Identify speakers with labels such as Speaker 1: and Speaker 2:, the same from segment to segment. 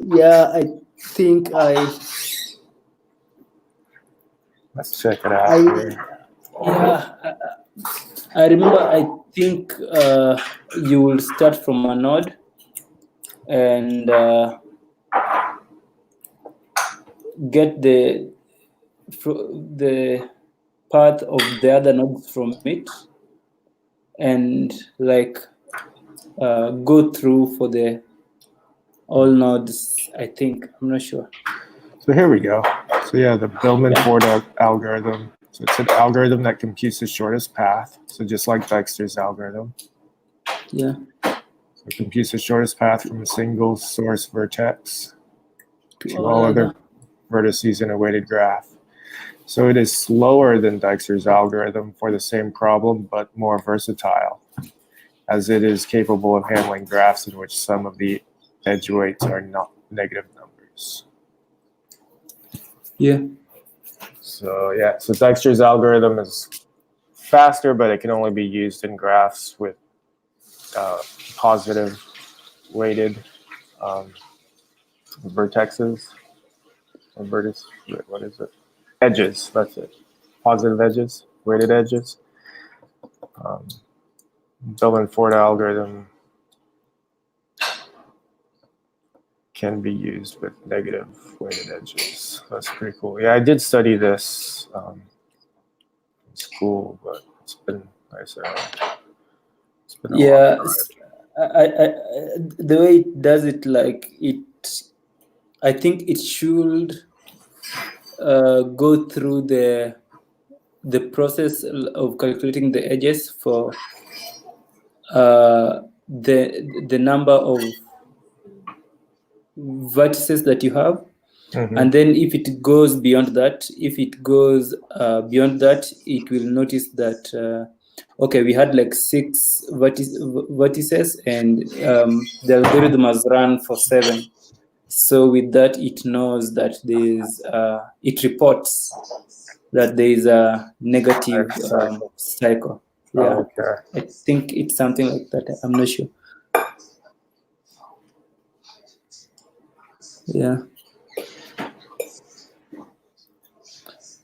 Speaker 1: Yeah, I think
Speaker 2: Let's check it out
Speaker 1: I
Speaker 2: here.
Speaker 1: yeah, I remember. I think you will start from a node and get the path of the other nodes from it, and like go through for the all nodes. I think, I'm not sure.
Speaker 2: So here we go. So yeah, the Billman-Ford algorithm. So it's an algorithm that computes the shortest path. So just like Dijkstra's algorithm.
Speaker 1: Yeah.
Speaker 2: So it computes the shortest path from a single source vertex
Speaker 1: To
Speaker 2: to all other vertices in a weighted graph. So it is slower than Dijkstra's algorithm for the same problem, but more versatile, as it is capable of handling graphs in which some of the edge weights are not negative numbers.
Speaker 1: Yeah.
Speaker 2: So yeah, so Dijkstra's algorithm is faster, but it can only be used in graphs with positive weighted vertexes or vertices. What is it? Edges. That's it. Positive edges, weighted edges. Billman-Ford algorithm can be used with negative weighted edges. That's pretty cool. Yeah, I did study this in school, but it's been, like I said, it's been a long time.
Speaker 1: I the way it does it, like it, I think it should go through the process of calculating the edges for the number of vertices that you have. And then if it goes beyond that, it will notice that okay, we had like 6 vertices, and the algorithm has run for 7. So with that, it knows that it reports that there is a negative cycle. Yeah.
Speaker 2: Okay.
Speaker 1: I think it's something like that. I'm not sure. Yeah.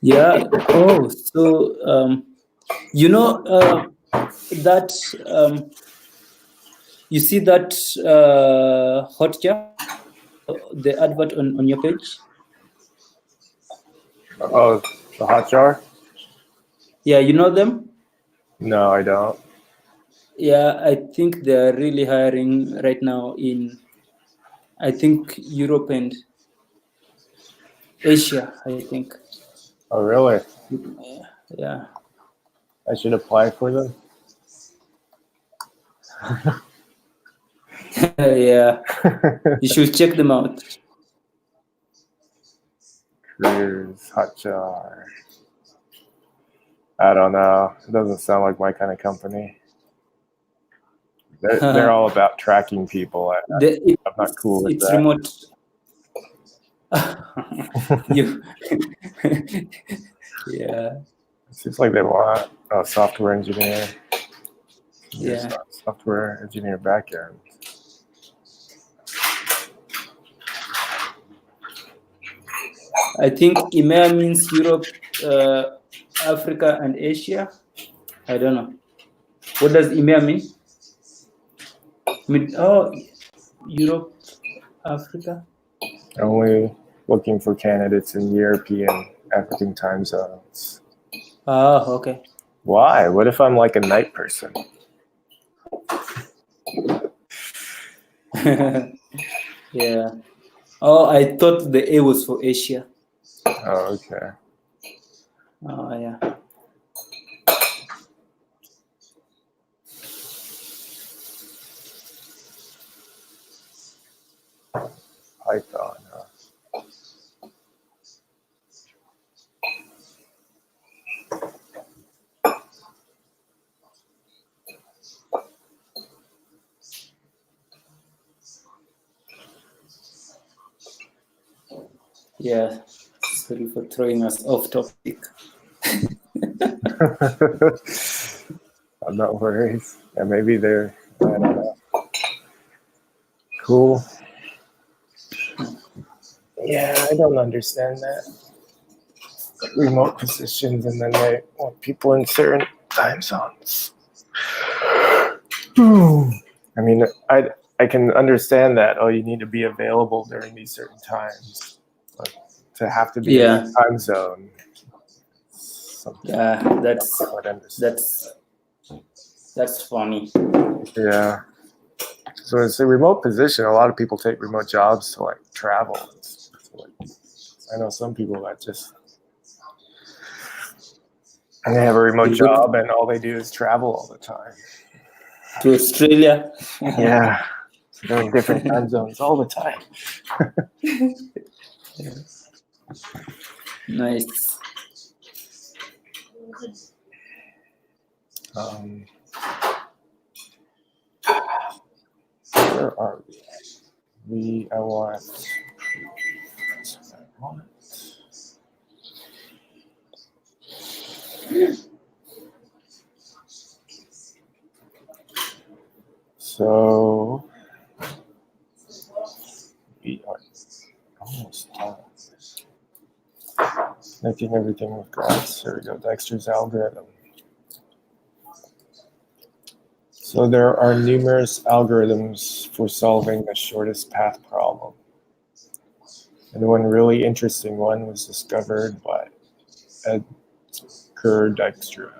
Speaker 1: Yeah. Oh, so you know that you see that Hotjar, the advert on your page?
Speaker 2: Oh, the Hotjar?
Speaker 1: Yeah, you know them?
Speaker 2: No, I don't.
Speaker 1: Yeah, I think they are really hiring right now in, I think, Europe and Asia, I think.
Speaker 2: Oh, really?
Speaker 1: Yeah.
Speaker 2: I should apply for them?
Speaker 1: Yeah. You should check them out.
Speaker 2: Cruise, Hotjar. I don't know. It doesn't sound like my kind of company. They're all about tracking people. I'm not cool with
Speaker 1: it's
Speaker 2: that.
Speaker 1: remote. Yeah.
Speaker 2: It seems like they want a software engineer.
Speaker 1: Yeah.
Speaker 2: Software engineer backend.
Speaker 1: I think EMEA means Europe, Africa, and Asia. I don't know. What does EMEA mean? Europe, Africa.
Speaker 2: Only looking for candidates in European, African time zones.
Speaker 1: Oh, okay.
Speaker 2: Why? What if I'm like a night person?
Speaker 1: Yeah. Oh, I thought the A was for Asia.
Speaker 2: Oh, okay.
Speaker 1: Oh, yeah.
Speaker 2: Python.
Speaker 1: Yeah. Sorry for throwing us off topic.
Speaker 2: No worries. Yeah, maybe they're, I don't know. Cool. Yeah, I don't understand that. Remote positions, and then they want people in certain time zones. I mean, I can understand that. Oh, you need to be available during these certain times, but to have to be in
Speaker 1: Yeah,
Speaker 2: a time zone. Something
Speaker 1: yeah,
Speaker 2: I would understand.
Speaker 1: that's funny.
Speaker 2: Yeah. So it's a remote position. A lot of people take remote jobs to like travel. I know some people that just and they have a remote
Speaker 1: They go
Speaker 2: job and all they do is travel all the time.
Speaker 1: to Australia.
Speaker 2: Yeah. So they're in different time zones all the time.
Speaker 1: Nice.
Speaker 2: Where are we? I want. So we are almost done. Making everything with graphs. Here we go. Dexter's algorithm. So there are numerous algorithms for solving the shortest path problem. And one really interesting one was discovered by Edgar Dijkstra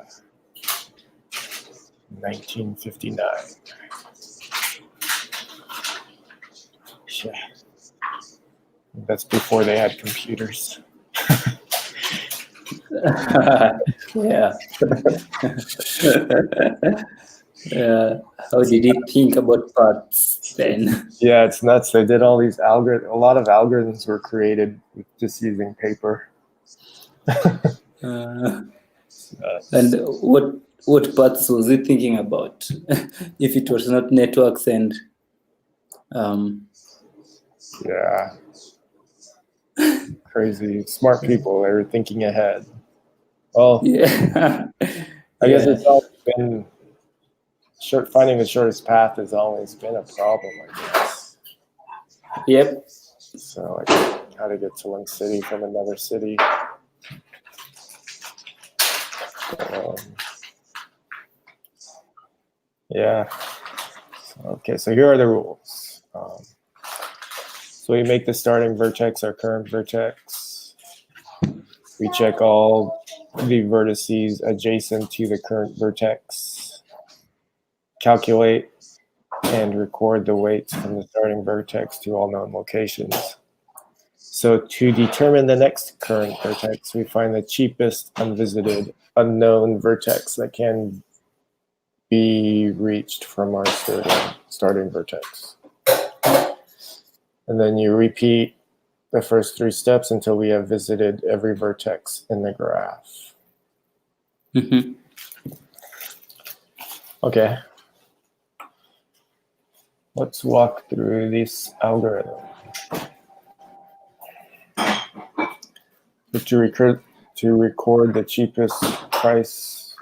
Speaker 2: in 1959. Yeah. That's before they had computers.
Speaker 1: Yeah. How did he think about paths then?
Speaker 2: Yeah, it's nuts. They did all these algorithms. A lot of algorithms were created with just using paper.
Speaker 1: And what paths was he thinking about? If it was not networks and
Speaker 2: yeah, crazy smart people. They were thinking ahead. Well,
Speaker 1: yeah.
Speaker 2: I guess it's always been finding the shortest path has always been a problem, I guess.
Speaker 1: Yep.
Speaker 2: So like how to get to one city from another city. Yeah. Okay, so here are the rules. So we make the starting vertex our current vertex. We check all the vertices adjacent to the current vertex. Calculate and record the weights from the starting vertex to all known locations. So to determine the next current vertex, we find the cheapest unvisited unknown vertex that can be reached from our starting vertex. And then you repeat the first 3 steps until we have visited every vertex in the graph.
Speaker 1: Mm-hmm.
Speaker 2: Okay. Let's walk through this algorithm. To record the cheapest price.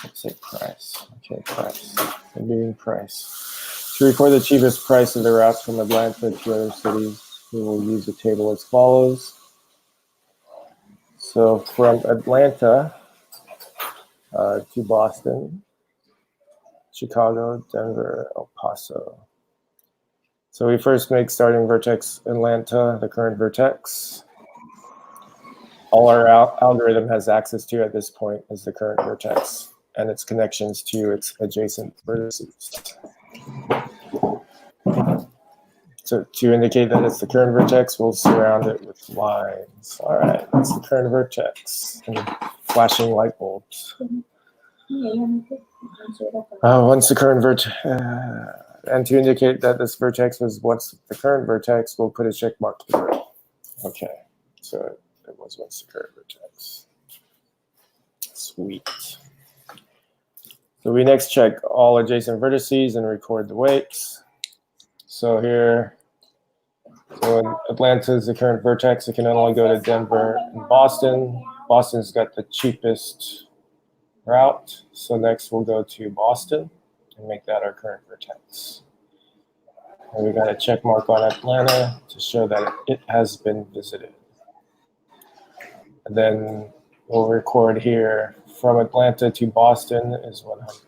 Speaker 2: Let's say price. Okay, price. I'm doing price. To record the cheapest price of the route from Atlanta to other cities, we will use a table as follows. So from Atlanta to Boston, Chicago, Denver, El Paso. So we first make starting vertex Atlanta the current vertex. All our algorithm has access to at this point is the current vertex and its connections to its adjacent vertices. So to indicate that it's the current vertex, we'll surround it with lines. All right, that's the current vertex. And flashing light bulbs. Once the current vertex, and to indicate that this vertex was once the current vertex, we'll put a check mark through it. Okay, so it was once the current vertex. Sweet. So we next check all adjacent vertices and record the weights. So here, so Atlanta is the current vertex. It can only go to Denver and Boston. Boston's got the cheapest route. So next we'll go to Boston and make that our current vertex. And we got a check mark on Atlanta to show that it has been visited. And then we'll record here from Atlanta to Boston is 100.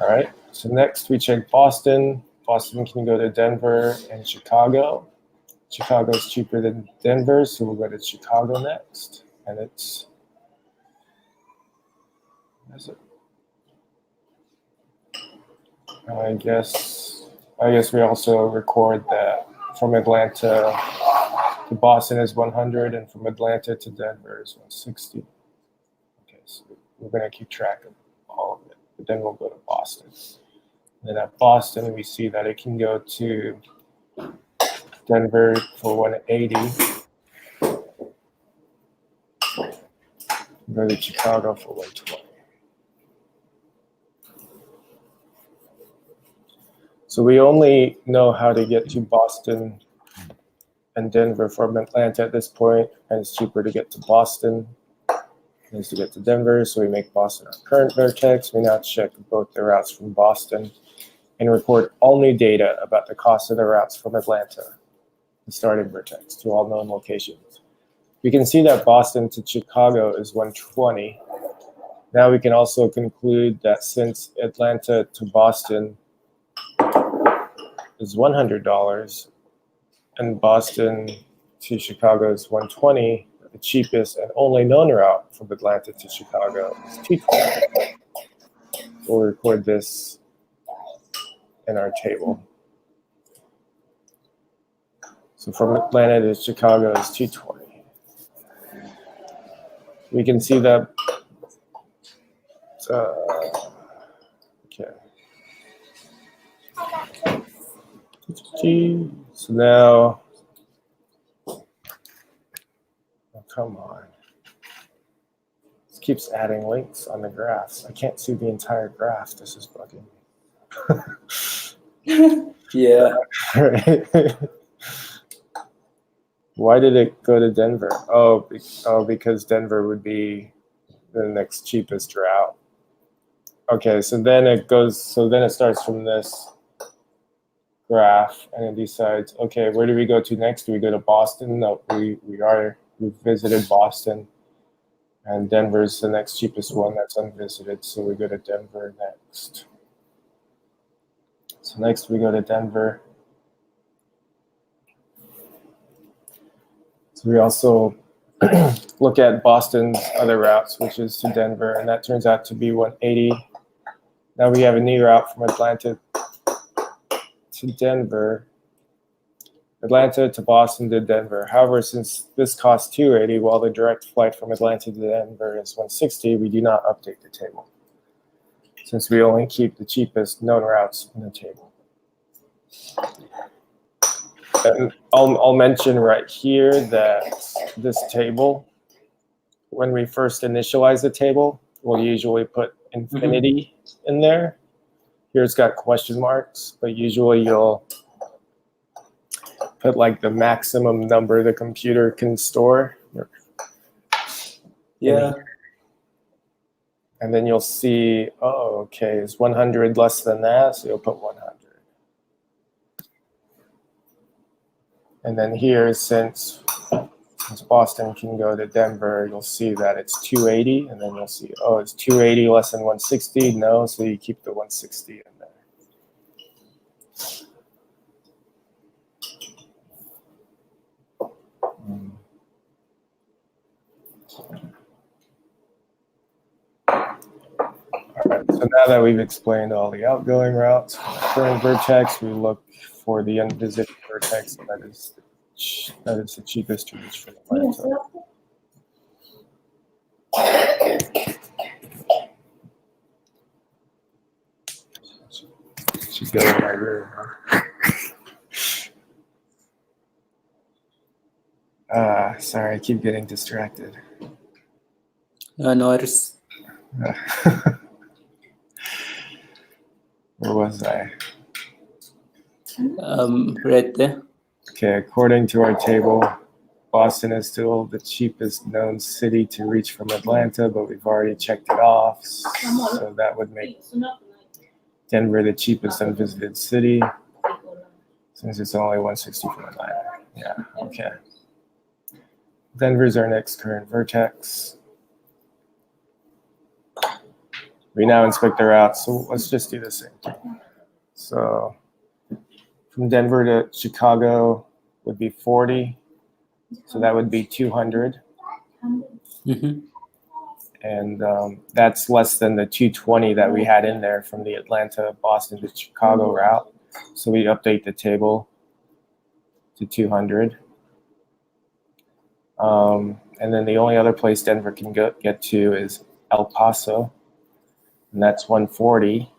Speaker 2: All right, so next we check Boston. Boston can go to Denver and Chicago. Chicago is cheaper than Denver, so we'll go to Chicago next. And it's, what is it? I guess we also record that from Atlanta to Boston is 100, and from Atlanta to Denver is 160. Okay, so we're gonna keep track of all of it, but then we'll go to Boston. And then at Boston, we see that it can go to Denver for 180. Go to Chicago for 120. So we only know how to get to Boston and Denver from Atlanta at this point, and it's cheaper to get to Boston than to get to Denver, so we make Boston our current vertex. We now check both the routes from Boston and record all new data about the cost of the routes from Atlanta, the starting vertex, to all known locations. We can see that Boston to Chicago is 120. Now we can also conclude that since Atlanta to Boston is $100 and Boston to Chicago is 120, the cheapest and only known route from Atlanta to Chicago is 220. We'll record this in our table. So from Atlanta to Chicago is 220. We can see that, okay. So now, oh, come on. This keeps adding links on the graphs. I can't see the entire graph. This is bugging me.
Speaker 1: Yeah.
Speaker 2: Right. Why did it go to Denver? Oh, because Denver would be the next cheapest route. Okay, so then it starts from this graph and it decides, okay, where do we go to next? Do we go to Boston? No, we visited Boston, and Denver's the next cheapest one that's unvisited, so we go to Denver next. So next we go to Denver. So we also look at Boston's other routes, which is to Denver, and that turns out to be 180. Now we have a new route from Atlanta to Denver, Atlanta to Boston to Denver. However, since this costs 280, while the direct flight from Atlanta to Denver is 160, we do not update the table, since we only keep the cheapest known routes in the table. And I'll mention right here that this table, when we first initialize the table, we'll usually put infinity in there. Here it's got question marks, but usually you'll put like the maximum number the computer can store.
Speaker 1: Yeah.
Speaker 2: And then you'll see, oh, okay, is 100 less than that? So you'll put 100. And then here, since Boston can go to Denver, you'll see that it's 280. And then you'll see, oh, it's 280 less than 160? No, so you keep the 160 in there. All right, so now that we've explained all the outgoing routes, current vertex, we look for the unvisited vertex that is the cheapest to reach from Atlanta. Should go in my room, huh? Sorry, I keep getting distracted.
Speaker 1: No worries.
Speaker 2: Where was I?
Speaker 1: Right there.
Speaker 2: Okay, according to our table, Boston is still the cheapest known city to reach from Atlanta, but we've already checked it off. So that would make Denver, the cheapest unvisited city, since it's only 160 from Atlanta. Yeah, okay. Denver's our next current vertex. We now inspect the route, so let's just do the same thing. So from Denver to Chicago would be 40, so that would be 200.
Speaker 1: Mm-hmm.
Speaker 2: And that's less than the 220 that we had in there from the Atlanta, Boston to Chicago route. So we update the table to 200. And then the only other place Denver can get to is El Paso, and that's 140.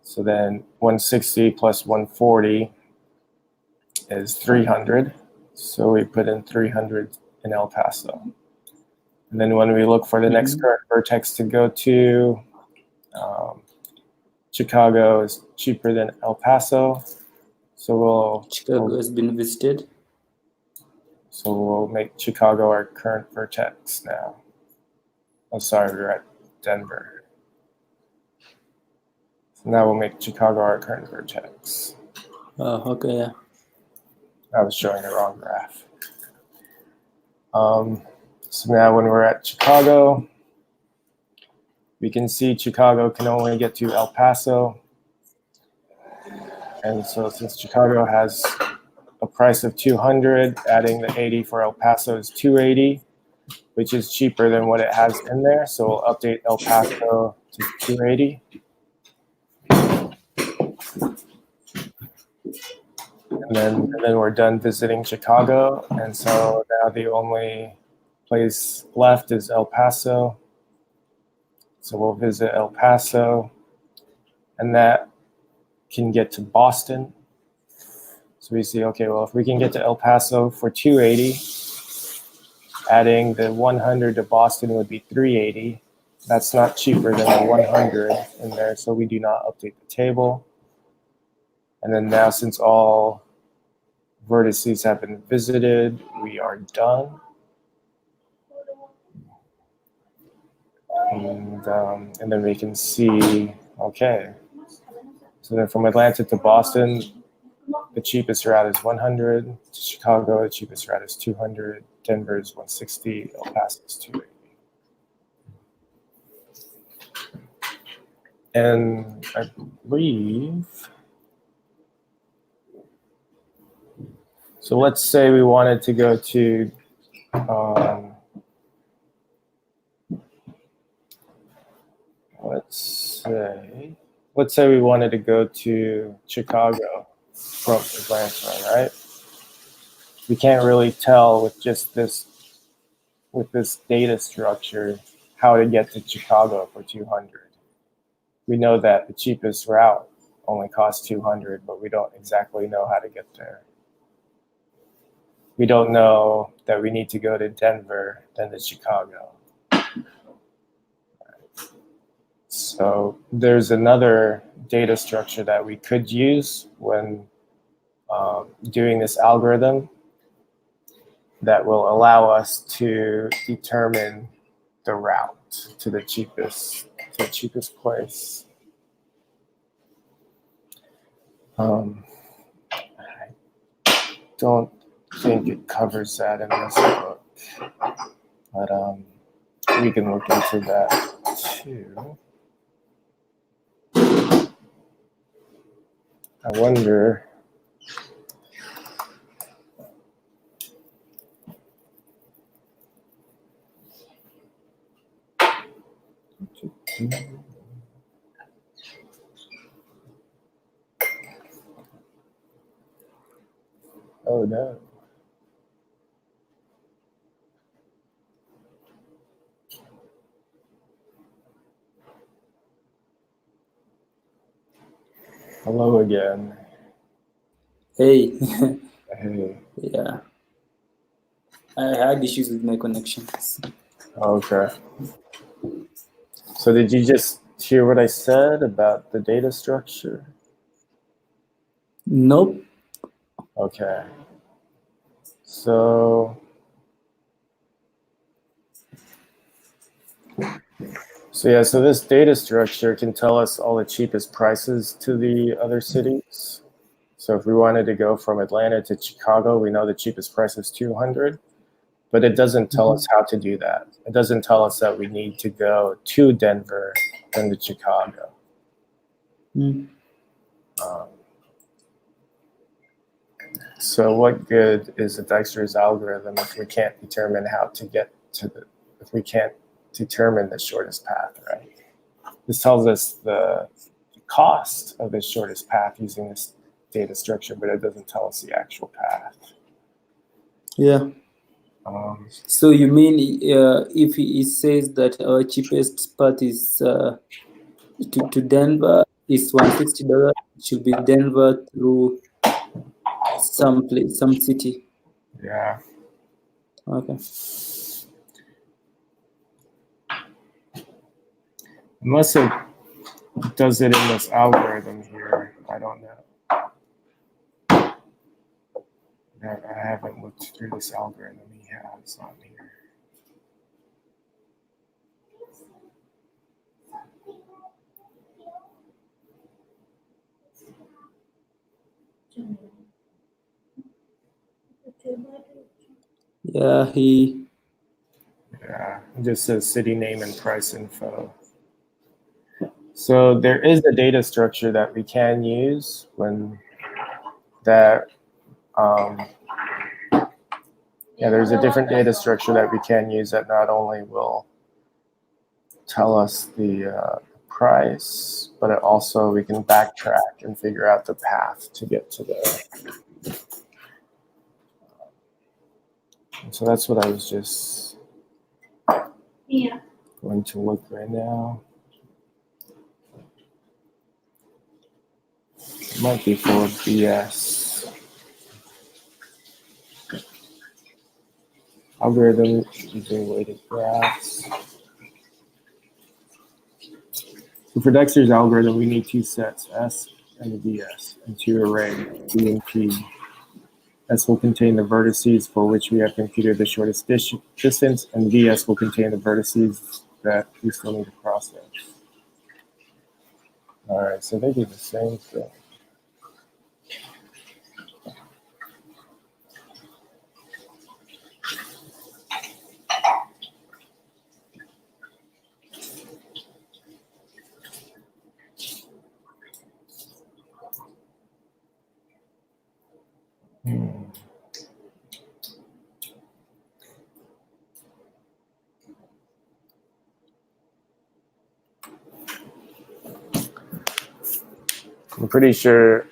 Speaker 2: So then 160 plus 140 is 300. So we put in 300 in El Paso. And then when we look for the next current vertex to go to, Chicago is cheaper than El Paso. So
Speaker 1: Chicago has been visited.
Speaker 2: So we'll make Chicago our current vertex now. I'm sorry, we're at Denver. So now we'll make Chicago our current vertex.
Speaker 1: Oh, okay, yeah.
Speaker 2: I was showing the wrong graph. So now when we're at Chicago, we can see Chicago can only get to El Paso. And so since Chicago has a price of 200, adding the 80 for El Paso is 280, which is cheaper than what it has in there. So we'll update El Paso to 280. And then we're done visiting Chicago. And so now the only place left is El Paso. So we'll visit El Paso, and that can get to Boston. So we see, okay, well, if we can get to El Paso for 280, adding the 100 to Boston would be 380. That's not cheaper than the 100 in there, so we do not update the table. And then now, since all vertices have been visited, we are done. And then we can see, okay, so then from Atlanta to Boston, the cheapest route is 100. To Chicago, the cheapest route is 200. Denver is 160. El Paso is 280. And I believe, so let's say we wanted to go to, let's say we wanted to go to Chicago from Atlanta, right? We can't really tell with just this, with this data structure, how to get to Chicago for 200. We know that the cheapest route only costs 200, but we don't exactly know how to get there. We don't know that we need to go to Denver, then to Chicago. So there's another data structure that we could use when doing this algorithm that will allow us to determine the route to the cheapest place. I don't think it covers that in this book, but we can look into that too. I wonder. Oh no. Hello again.
Speaker 1: Hey.
Speaker 2: Hey.
Speaker 1: Yeah. I had issues with my connection.
Speaker 2: Okay. So did you just hear what I said about the data structure?
Speaker 1: Nope.
Speaker 2: Okay. So So yeah, so this data structure can tell us all the cheapest prices to the other cities. So if we wanted to go from Atlanta to Chicago, we know the cheapest price is 200, but it doesn't tell us how to do that. It doesn't tell us that we need to go to Denver and to Chicago. So what good is the Dijkstra's algorithm if we can't determine how to get to if we can't determine the shortest path, right? This tells us the cost of the shortest path using this data structure, but it doesn't tell us the actual path.
Speaker 1: Yeah. So you mean if it says that our cheapest path is to Denver is $160, it should be Denver through some place, some city.
Speaker 2: Yeah.
Speaker 1: Okay.
Speaker 2: Unless it does it in this algorithm here, I don't know. I haven't looked through this algorithm he has on here.
Speaker 1: Yeah,
Speaker 2: Yeah, it just says city name and price info. So there is a data structure that we can use when that, yeah, there's a different data structure that we can use that not only will tell us the price, but it also we can backtrack and figure out the path to get to there. So that's what I was just going to look right now. It might be full of BS. Algorithm using weighted graphs. So for Dijkstra's algorithm, we need two sets, S and VS, and two arrays, B and P. S will contain the vertices for which we have computed the shortest distance, and VS will contain the vertices that we still need to process. All right, so they do the same thing. I'm pretty sure.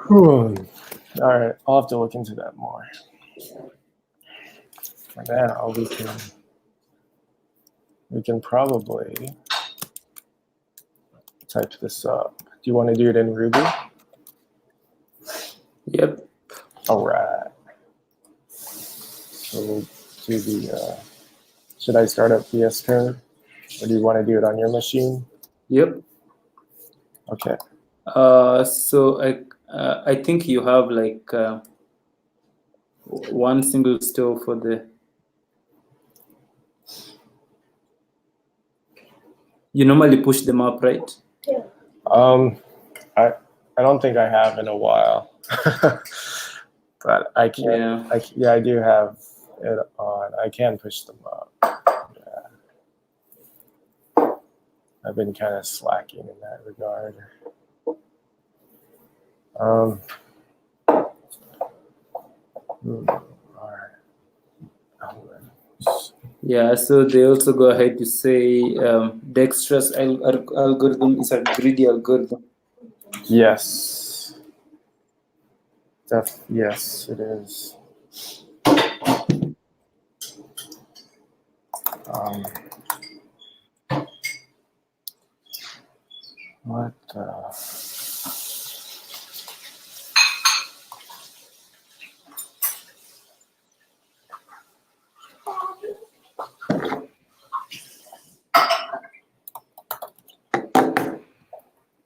Speaker 2: All right, I'll have to look into that more. For now, we can probably type this up. Do you want to do it in Ruby?
Speaker 1: Yep.
Speaker 2: All right. So we'll do the. Should I start up VS Code, or do you want to do it on your machine?
Speaker 1: Yep.
Speaker 2: Okay.
Speaker 1: So I think you have like one single store for the. You normally push them up, right?
Speaker 2: Yeah. I don't think I have in a while, but I can. Yeah. I do have it on. I can push them up. Yeah. I've been kind of slacking in that regard. All right.
Speaker 1: Yeah, so they also go ahead to say Dijkstra's algorithm is a greedy algorithm.
Speaker 2: Yes. Yes, it is. What?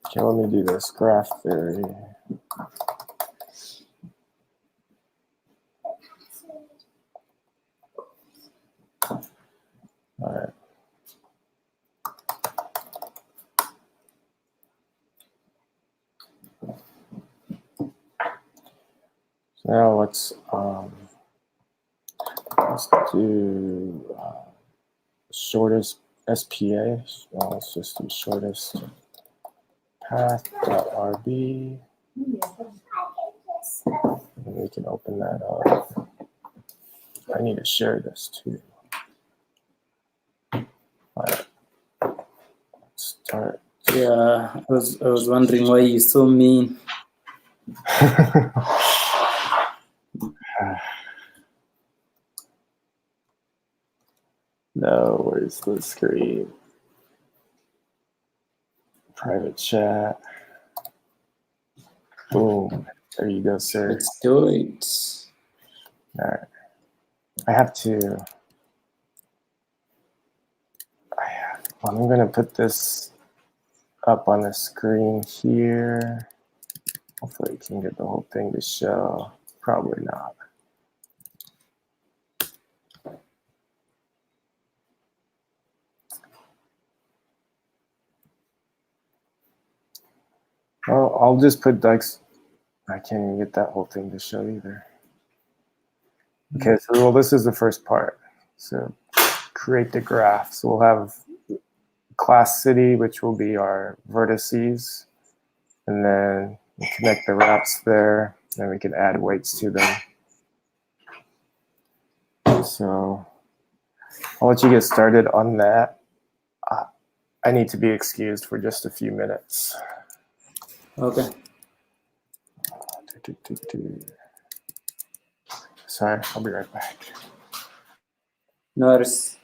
Speaker 2: Okay, let me do this graph theory. Now let's do shortest SPA. Well, let's just do shortest path.rb. And we can open that up. I need to share this too. All right. Let's start.
Speaker 1: Yeah, I was wondering why you're so mean.
Speaker 2: No, where's the screen? Private chat. Boom. There you go, sir.
Speaker 1: Let's do it.
Speaker 2: All right. I'm going to put this up on the screen here. Hopefully you can get the whole thing to show. Probably not. Well, I'll just put Dykes. I can't even get that whole thing to show either. Okay, so well, this is the first part. So create the graph. So we'll have class city, which will be our vertices, and then we'll connect the routes there, and we can add weights to them. So I'll let you get started on that. I need to be excused for just a few minutes.
Speaker 1: Okay.
Speaker 2: Sorry, I'll be right back.
Speaker 1: No worries.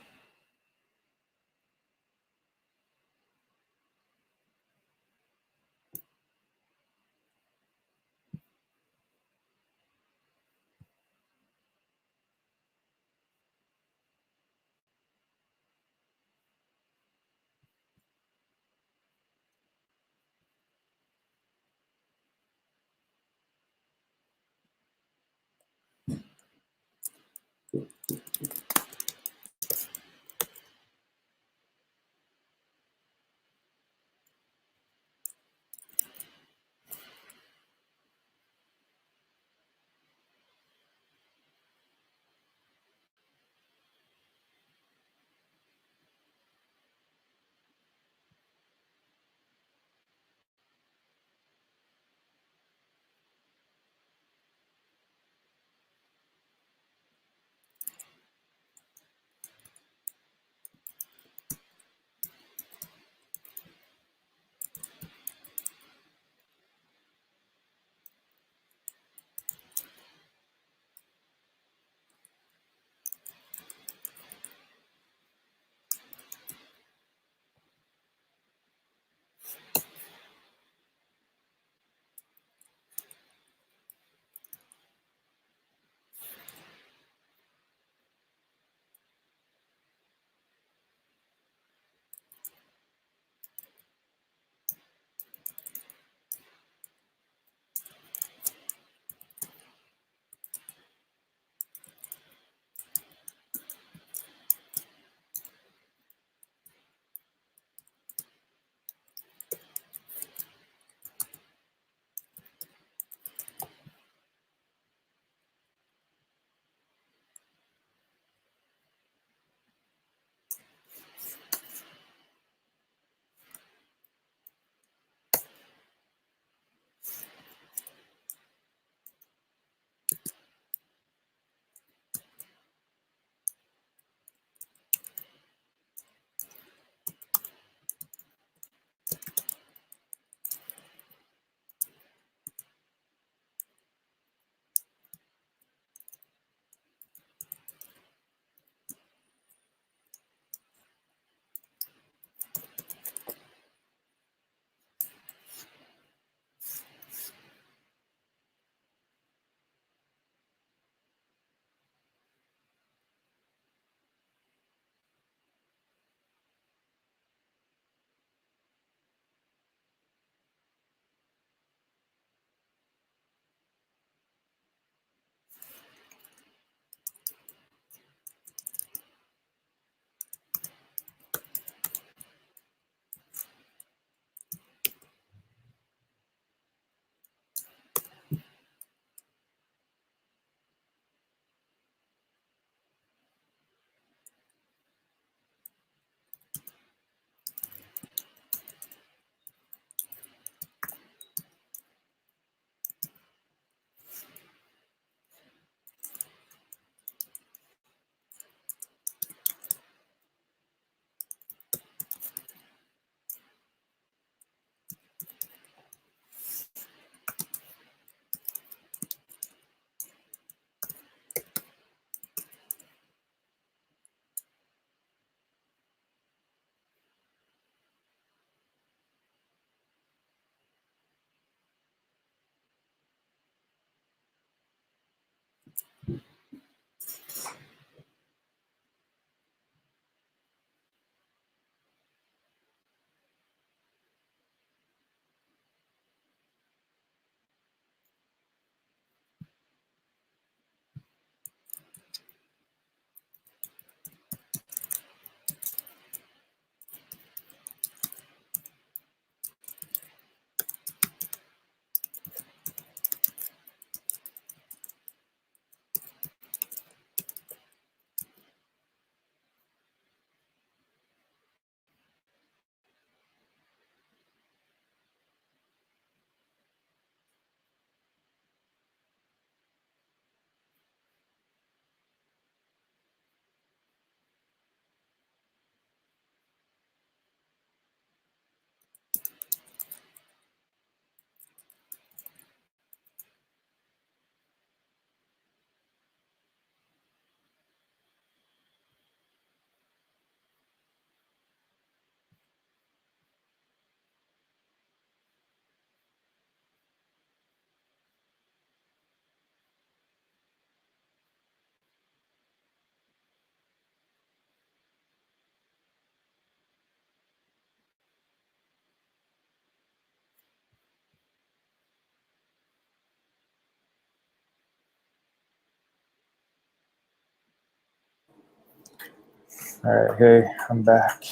Speaker 2: All right, hey, I'm back.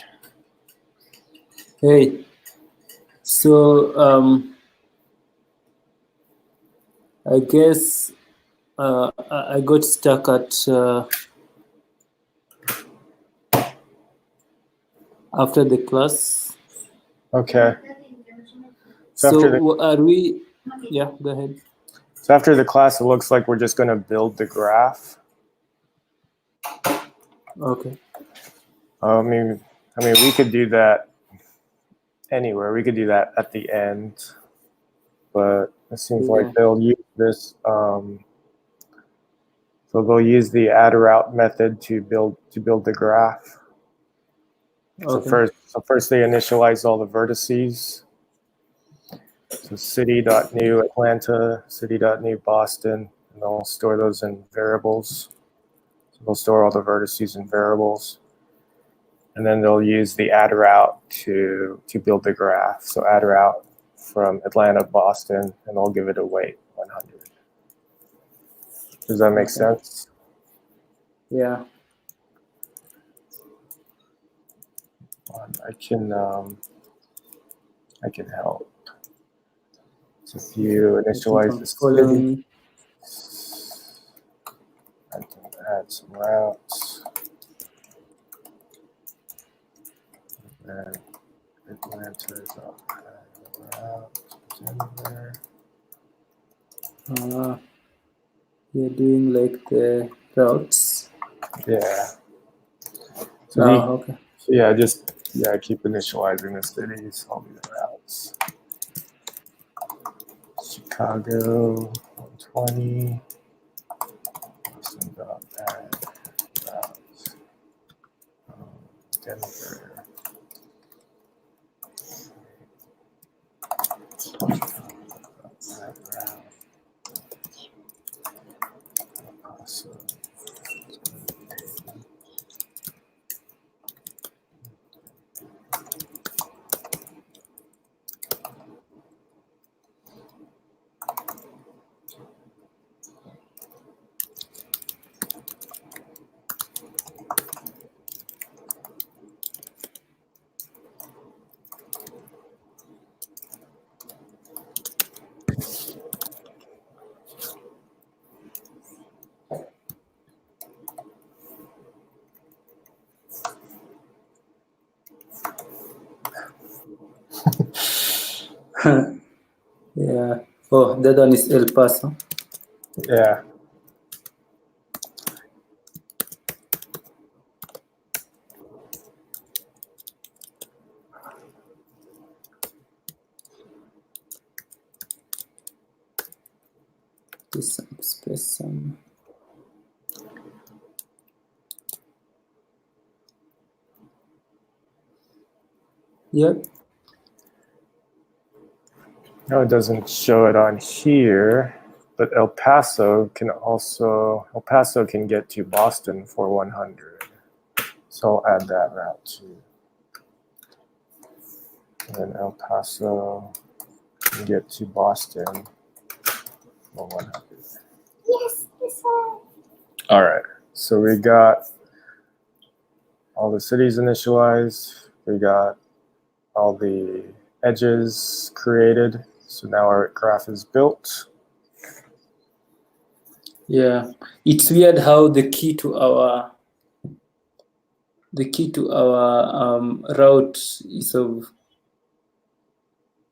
Speaker 1: Hey, so I guess I got stuck at after the class.
Speaker 2: Okay. So after the
Speaker 1: So are we? Yeah, go ahead.
Speaker 2: so after the class, it looks like we're just going to build the graph.
Speaker 1: Okay.
Speaker 2: I mean, we could do that anywhere. We could do that at the end, but it seems
Speaker 1: Yeah.
Speaker 2: like they'll use this. So they'll use the add route method to build the graph.
Speaker 1: Okay.
Speaker 2: So first they initialize all the vertices. So city.new Atlanta, city.new Boston, and they'll store those in variables. So they'll store all the vertices in variables. And then they'll use the add route to build the graph. So add route from Atlanta, Boston, and they'll give it a weight 100. Does that make
Speaker 1: Okay.
Speaker 2: sense?
Speaker 1: Yeah.
Speaker 2: I can help. So if you
Speaker 1: I think
Speaker 2: initialize
Speaker 1: I'm
Speaker 2: the city,
Speaker 1: following.
Speaker 2: I can add some routes. And Atlanta is up. Denver.
Speaker 1: You're doing like the routes.
Speaker 2: Yeah. So
Speaker 1: Okay.
Speaker 2: I keep initializing the cities. I'll do the routes. Chicago, 120. Routes. Denver.
Speaker 1: Yeah. Oh, that one is El Paso.
Speaker 2: Yeah.
Speaker 1: Do some space some. Yep.
Speaker 2: No, it doesn't show it on here, but El Paso can get to Boston for 100. So I'll add that route too. And then El Paso can get to Boston for 100.
Speaker 3: Yes, this one.
Speaker 2: All right. So we got all the cities initialized. We got all the edges created. So now our graph is built.
Speaker 1: Yeah. It's weird how the key to our route is of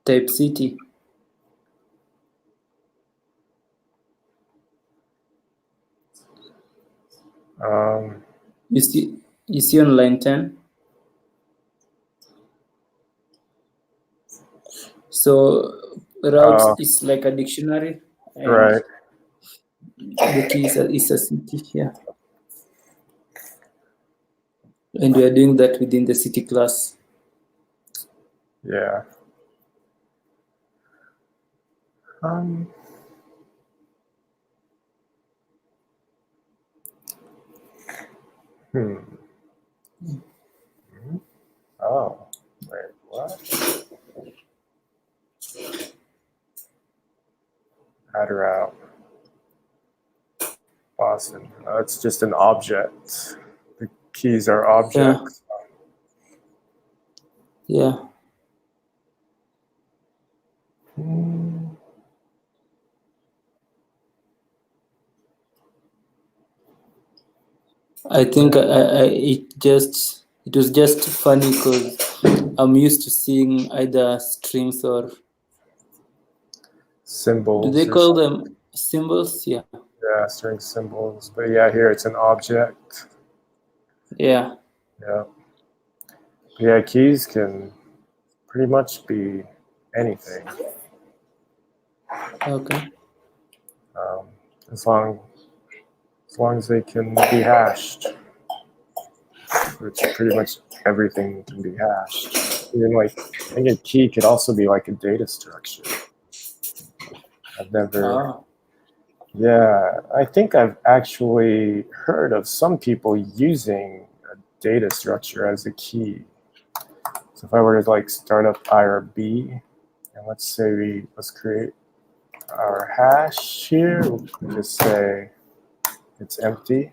Speaker 1: type city. You see on line 10. So route is like a dictionary, and
Speaker 2: Right.
Speaker 1: the key is a city. Yeah. And we are doing that within the city class.
Speaker 2: Yeah. Oh, wait, what? Add route. Boston. It's just an object. The Keys are objects.
Speaker 1: Yeah. I think it was just funny because I'm used to seeing either strings or
Speaker 2: Symbols.
Speaker 1: do they
Speaker 2: or
Speaker 1: call
Speaker 2: something.
Speaker 1: them symbols? Yeah.
Speaker 2: Yeah, string symbols. But yeah, here it's an object.
Speaker 1: Yeah.
Speaker 2: Yeah. Yeah, keys can pretty much be anything.
Speaker 1: Okay.
Speaker 2: As long as they can be hashed, which pretty much everything can be hashed. Even like, I think a key could also be like a data structure. I've never. Yeah, I think I've actually heard of some people using a data structure as a key. So if I were to like start up IRB, and let's say let's create our hash here, we'll just say it's empty.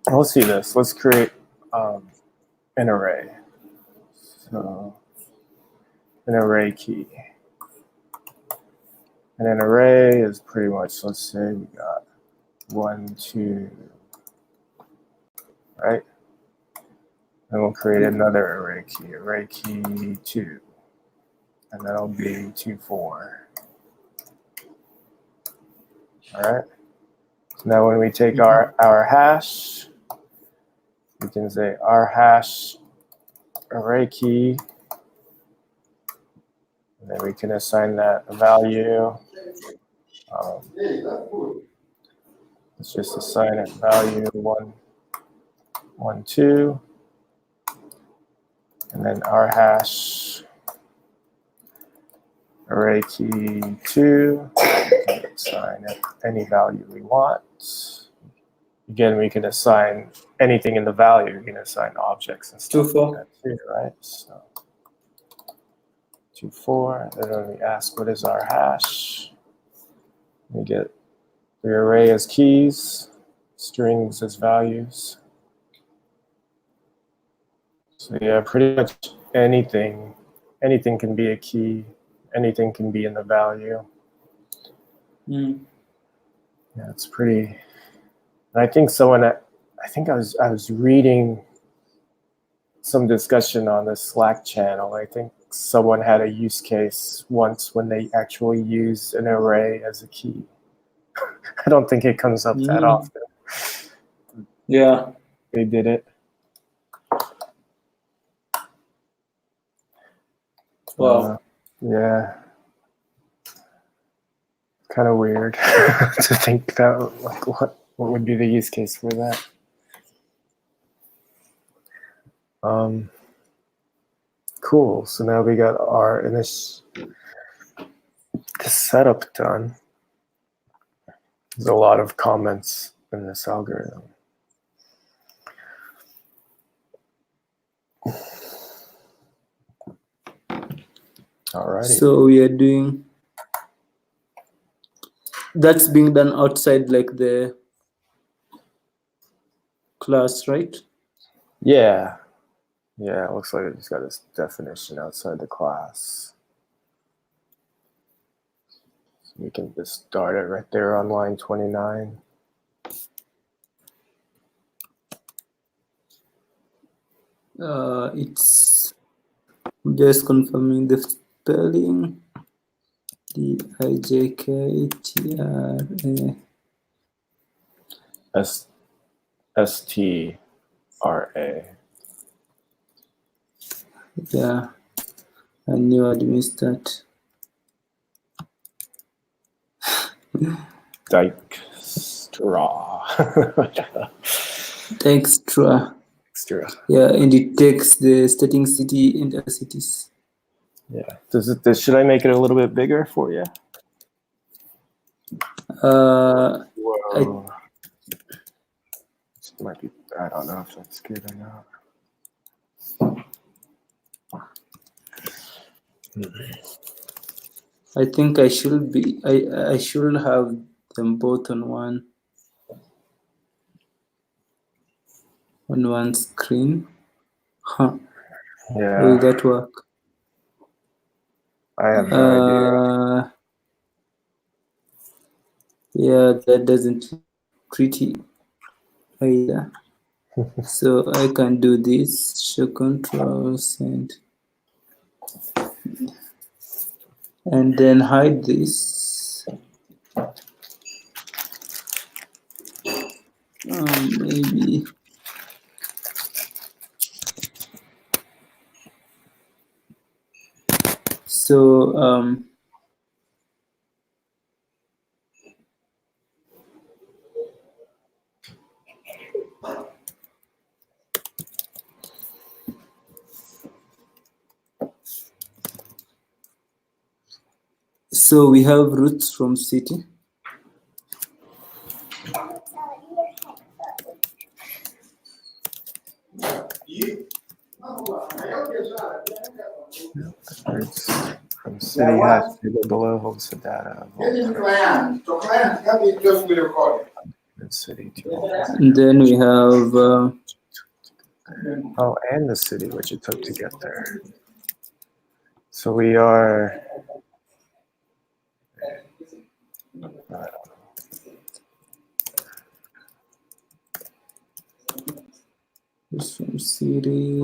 Speaker 2: Let's see this. Let's create an array. So an array key. And an array is pretty much, let's say we got 1, 2, right? And we'll create another array key 2. And that'll be 2, 4. All right. So now when we take our hash, we can say our hash array key, and then we can assign that a value. Let's just assign it value 1, 1, 2, and then our hash array key 2. We can assign it any value we want. Again, we can assign anything in the value. We can assign objects and stuff like that too, right? So 2, 4. And then we ask what is our hash. We get the array as keys, strings as values. So yeah, pretty much anything can be a key. Anything can be in the value. Yeah, it's pretty. I think I was reading some discussion on the Slack channel. I think someone had a use case once when they actually used an array as a key. I don't think it comes up that often.
Speaker 1: Yeah.
Speaker 2: They did it.
Speaker 1: Wow.
Speaker 2: Yeah. Kind of weird to think that, like, what would be the use case for that? Cool. So now we got our setup done. There's a lot of comments in this algorithm. Alrighty.
Speaker 1: So we are doing. That's being done outside like the class, right?
Speaker 2: Yeah. Yeah, it looks like it just got its definition outside the class. So we can just start it right there on line 29.
Speaker 1: It's just confirming the spelling. DIJKTRA.
Speaker 2: STRA.
Speaker 1: Yeah, I knew I'd missed that.
Speaker 2: Dijkstra.
Speaker 1: Extra. Yeah, and it takes the starting city and other cities.
Speaker 2: Yeah. Should I make it a little bit bigger for you?
Speaker 1: Whoa.
Speaker 2: It might be. I don't know if that's good or not.
Speaker 1: I think I should be. I should have them both on one screen. Huh. Will
Speaker 2: Yeah,
Speaker 1: that work?
Speaker 2: I have no idea.
Speaker 1: Yeah, that doesn't pretty either. So I can do this, show controls and then hide this. Maybe. So so we have roots from city.
Speaker 2: It's from city hash table below holds the data of and city to all.
Speaker 1: And then we have
Speaker 2: Oh, and the city which it took to get there. So we are. I don't know.
Speaker 1: this from city.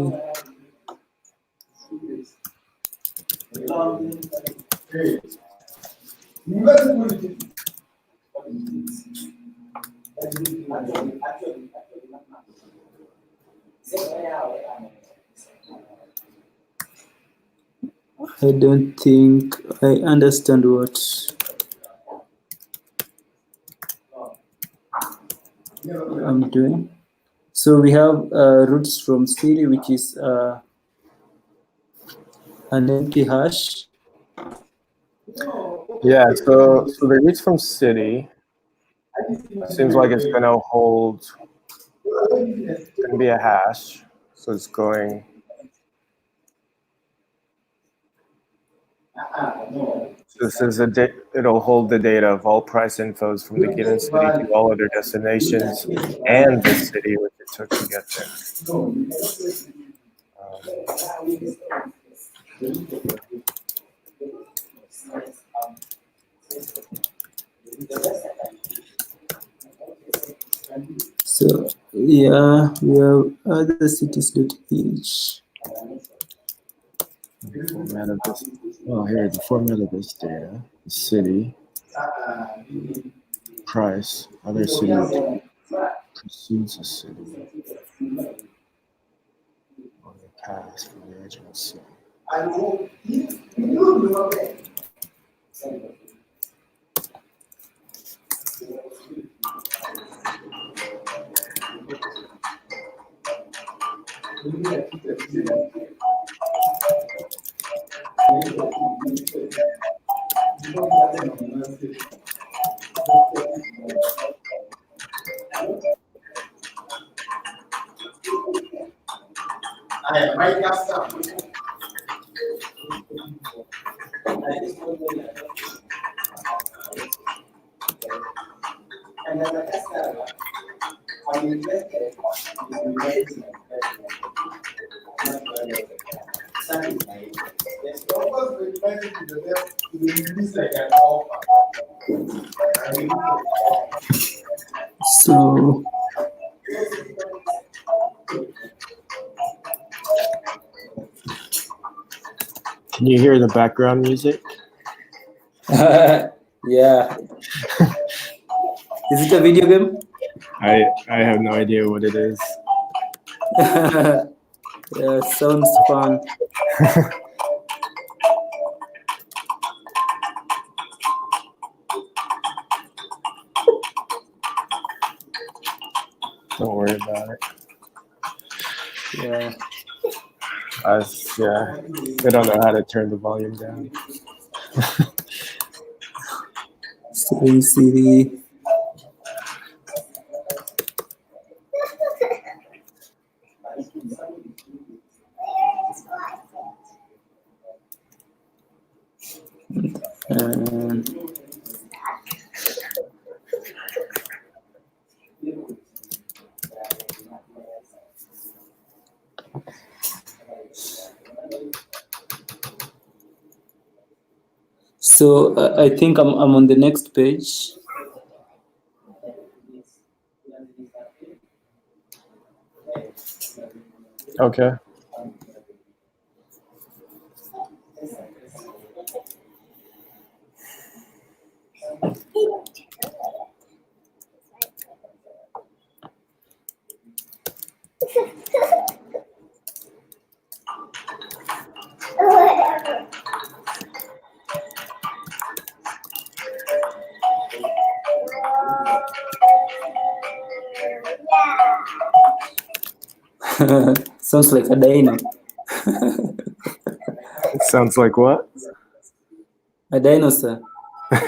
Speaker 1: I don't think I understand what I'm doing. So we have roots from city, which is an empty hash.
Speaker 2: Yeah, so the reads from city seems like it's gonna hold. It's gonna be a hash, so it's going. This is it'll hold the data of all price infos from the given city to all other destinations and the city which it took to get there.
Speaker 1: So yeah, we have other cities.h.
Speaker 2: The format of this. Oh, here the format of this data: the city, price, other city precedes a city on the path from the original city.
Speaker 1: So
Speaker 2: Can you hear the background music?
Speaker 1: yeah. Is it a video game?
Speaker 2: I have no idea what it is.
Speaker 1: Yeah, sounds fun.
Speaker 2: Don't worry about it.
Speaker 1: Yeah.
Speaker 2: Yeah, I don't know how to turn the volume down.
Speaker 1: City city. So I think I'm on the next page.
Speaker 2: Okay.
Speaker 3: Whatever. Yeah.
Speaker 1: Sounds like a dino.
Speaker 2: It sounds like what?
Speaker 1: A dinosaur.
Speaker 4: The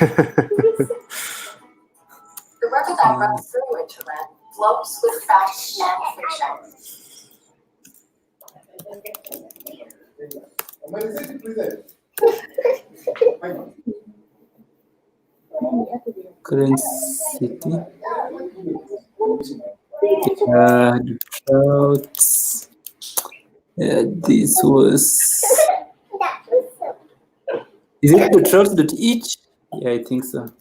Speaker 4: river that runs through Winterland flows with facts and fiction.
Speaker 1: Current city. The droughts. This was.
Speaker 3: That was so.
Speaker 1: Is it the droughts.each? Yeah, I think so.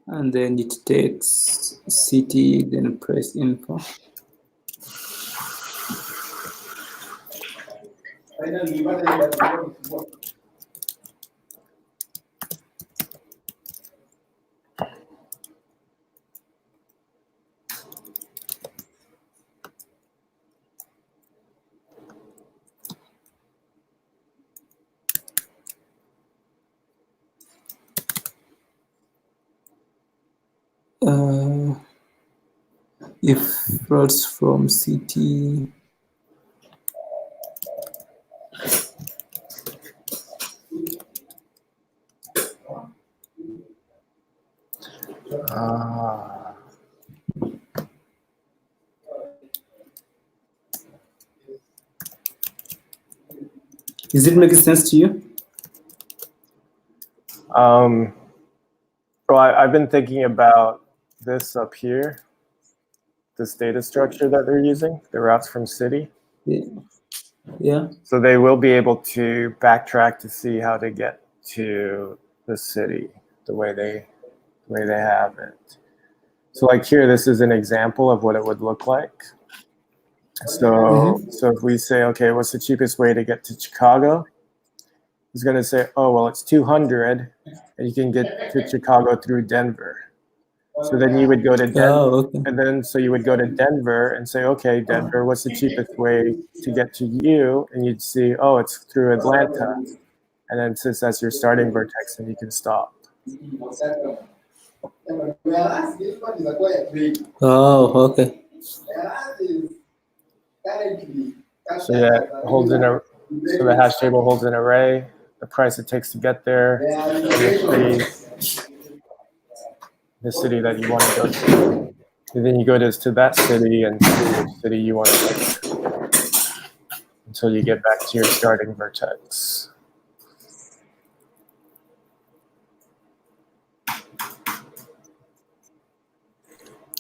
Speaker 1: And then it takes city, then press info. If routes from city.
Speaker 2: Ah.
Speaker 1: Is it making sense to you?
Speaker 2: Well, I've been thinking about this up here, this data structure that they're using, the routes from city.
Speaker 1: Yeah.
Speaker 2: So they will be able to backtrack to see how to get to the city the way they have it. So like here, this is an example of what it would look like. So if we say, okay, what's the cheapest way to get to Chicago? He's going to say, oh, well, it's 200, and you can get to Chicago through Denver. So then you would go to Denver,
Speaker 1: okay.
Speaker 2: and then so you would go to Denver and say, okay, Denver, what's the cheapest way to get to you? And you'd see, oh, it's through Atlanta. And then since that's your starting vertex, then you can stop.
Speaker 1: Oh, okay.
Speaker 2: So yeah, it holds in a, so the hash table holds an array, the price it takes to get there, the city that you want to go to. And then you go to that city and see which city you want to go to until you get back to your starting vertex.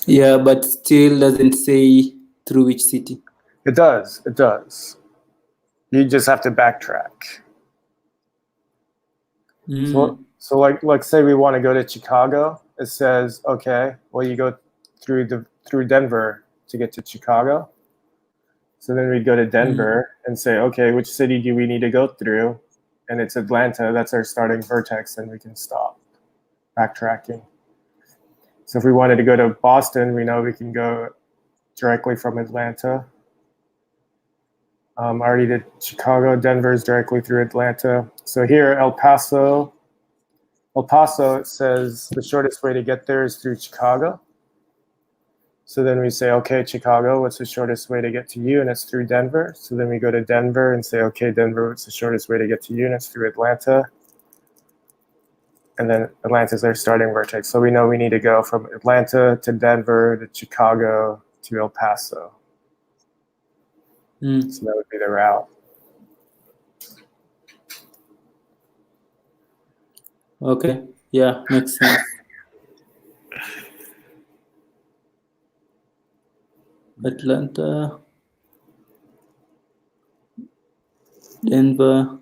Speaker 1: Yeah, but still doesn't say through which city.
Speaker 2: It does. It does. You just have to backtrack. So like say we want to go to Chicago. It says, okay, well you go through Denver to get to Chicago. So then we go to Denver and say, okay, which city do we need to go through? And it's Atlanta. That's our starting vertex, and we can stop backtracking. So if we wanted to go to Boston, we know we can go directly from Atlanta. I already did Chicago. Denver's directly through Atlanta. So here, El Paso, it says the shortest way to get there is through Chicago. So then we say, okay, Chicago, what's the shortest way to get to you? And it's through Denver. So then we go to Denver and say, okay, Denver, what's the shortest way to get to you? And it's through Atlanta. And then Atlanta's our starting vertex. So we know we need to go from Atlanta to Denver to Chicago to El Paso. So that would be the route.
Speaker 1: Okay. Yeah, makes sense. Atlanta, Denver,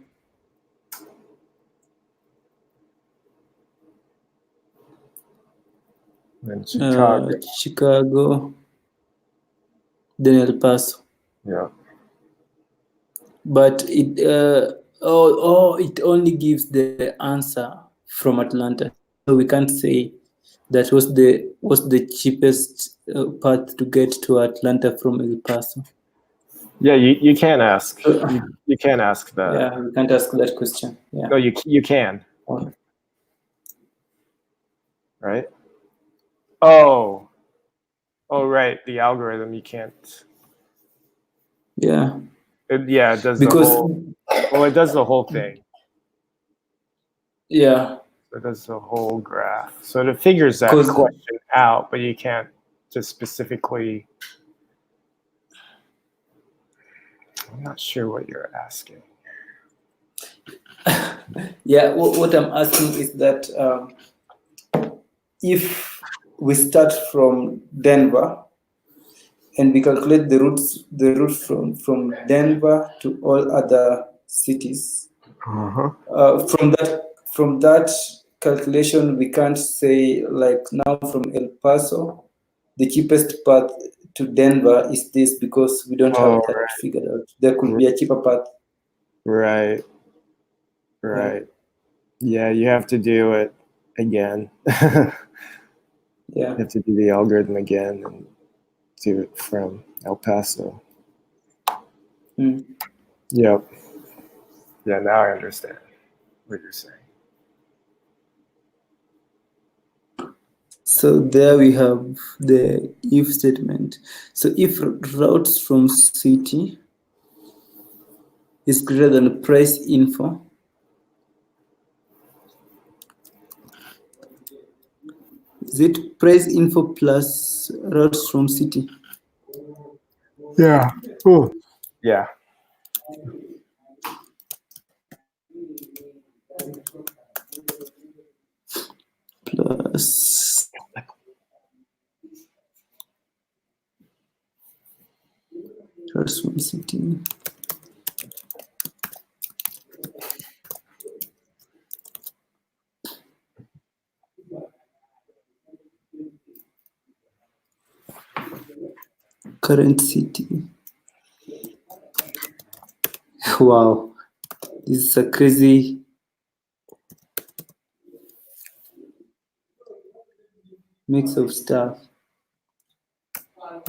Speaker 2: And Chicago.
Speaker 1: Chicago, then El Paso.
Speaker 2: Yeah.
Speaker 1: But it it only gives the answer from Atlanta. So we can't say that was the cheapest path to get to Atlanta from El Paso.
Speaker 2: Yeah, you can ask.
Speaker 1: So,
Speaker 2: You can ask that.
Speaker 1: yeah, we can't ask that question. Yeah.
Speaker 2: No, you can.
Speaker 1: Oh.
Speaker 2: Right? Oh, right. The algorithm you can't.
Speaker 1: Yeah.
Speaker 2: It does
Speaker 1: Because
Speaker 2: it does the whole thing.
Speaker 1: yeah.
Speaker 2: It does the whole graph. So it figures that
Speaker 1: 'Cause-
Speaker 2: question out, but you can't just specifically. I'm not sure what you're asking.
Speaker 1: Yeah, what I'm asking is that if we start from Denver and we calculate the route from Denver to all other cities, from that calculation, we can't say like now from El Paso, the cheapest path to Denver is this because we don't have that figured out. There could be a cheaper path.
Speaker 2: Right. Yeah, you have to do it again.
Speaker 1: Yeah.
Speaker 2: You have to do the algorithm again and do it from El Paso.
Speaker 1: Mm.
Speaker 2: Yep. Yeah, now I understand what you're saying.
Speaker 1: So there we have the if statement. So if routes from city is greater than price info, is it price info plus routes from city?
Speaker 2: Yeah. Ooh. Yeah.
Speaker 1: Plus routes from city. Current city. Wow, this is a crazy mix of stuff.
Speaker 2: I'm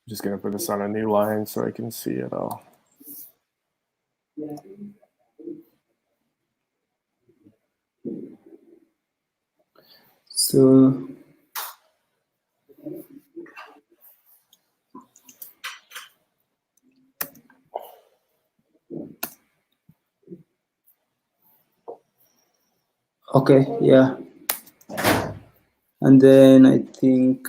Speaker 2: just gonna put this on a new line so I can see it all.
Speaker 1: So okay, yeah. And then I think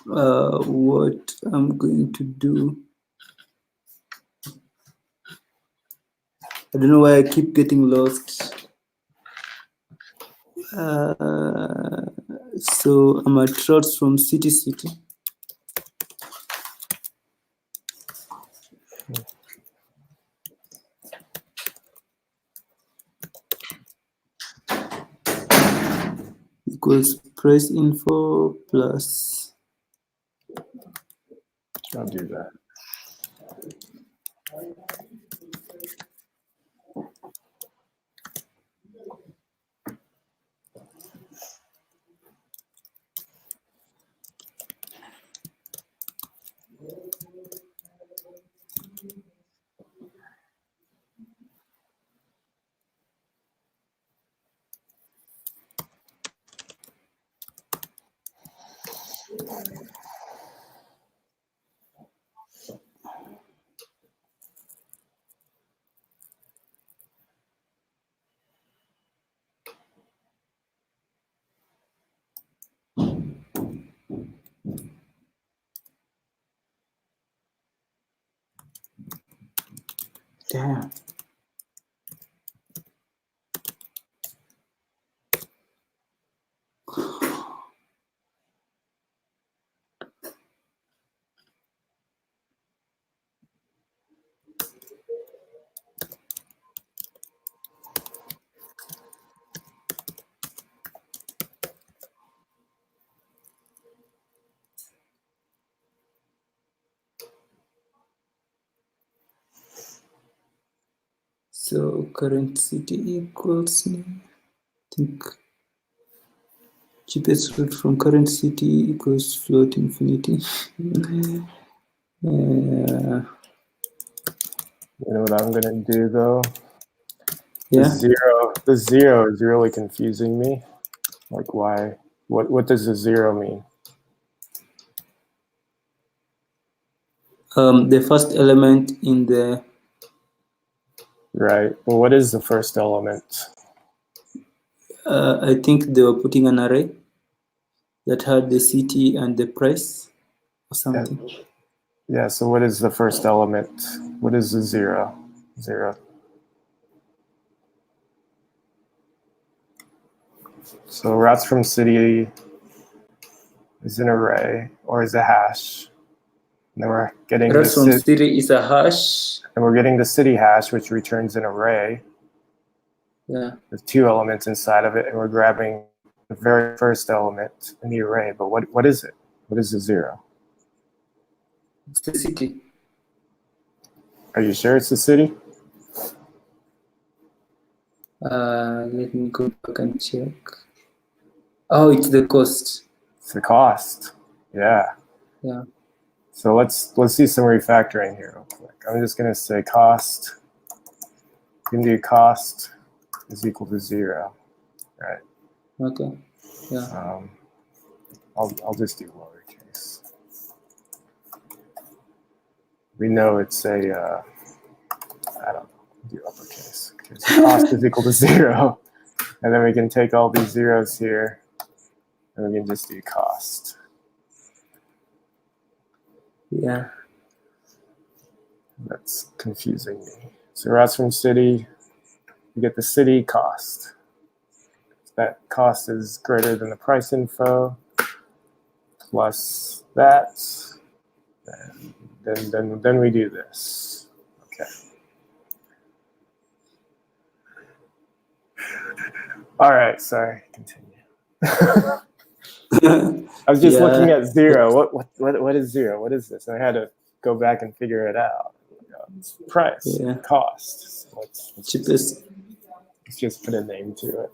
Speaker 1: what I'm going to do, I don't know why I keep getting lost. So I'm at routes from city. Equals price info plus.
Speaker 2: I'll do that.
Speaker 1: Damn. So current city equals, I think cheapest route from current city equals float infinity.
Speaker 2: You know what I'm gonna do though?
Speaker 1: Yeah.
Speaker 2: The zero is really confusing me. Like why? What does the zero mean?
Speaker 1: The first element in the
Speaker 2: Right. Well, what is the first element?
Speaker 1: I think they were putting an array that had the city and the price or something.
Speaker 2: Yeah. So what is the first element? What is the zero? Zero. So routes from city is an array or is a hash. And then we're getting
Speaker 1: Routes from city is a hash.
Speaker 2: and we're getting the city hash, which returns an array.
Speaker 1: Yeah.
Speaker 2: With 2 elements inside of it, and we're grabbing the very first element in the array. But what is it? What is the zero?
Speaker 1: It's the city.
Speaker 2: Are you sure it's the city?
Speaker 1: Let me go back and check. Oh, it's the cost.
Speaker 2: It's the cost. Yeah.
Speaker 1: Yeah.
Speaker 2: So let's see some refactoring here real quick. I'm just gonna say cost. Gonna do cost is equal to 0. Right.
Speaker 1: Okay. Yeah.
Speaker 2: I'll just do lowercase. We know it's a I don't know, do uppercase because cost is equal to 0, and then we can take all these zeros here, and we can just do cost.
Speaker 1: Yeah.
Speaker 2: That's confusing me. So routes from city, you get the city cost. If that cost is greater than the price info plus that, then we do this. Okay. All right. Sorry. Continue. I was just looking at 0. What is 0? What is this? And I had to go back and figure it out. It's price, cost. So let's just put a name to it.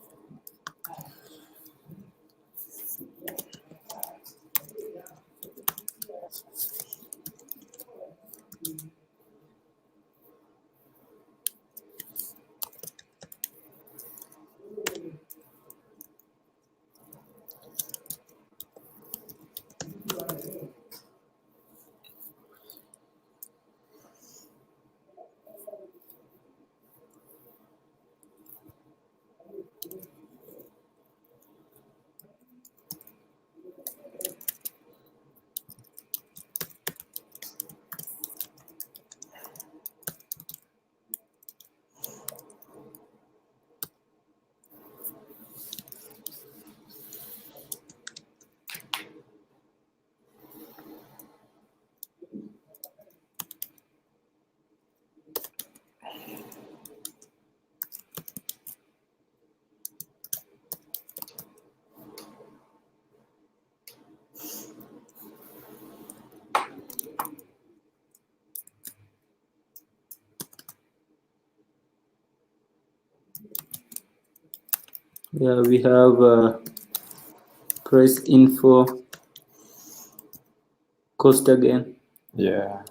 Speaker 1: Yeah, we have price info, cost again.
Speaker 2: Yeah.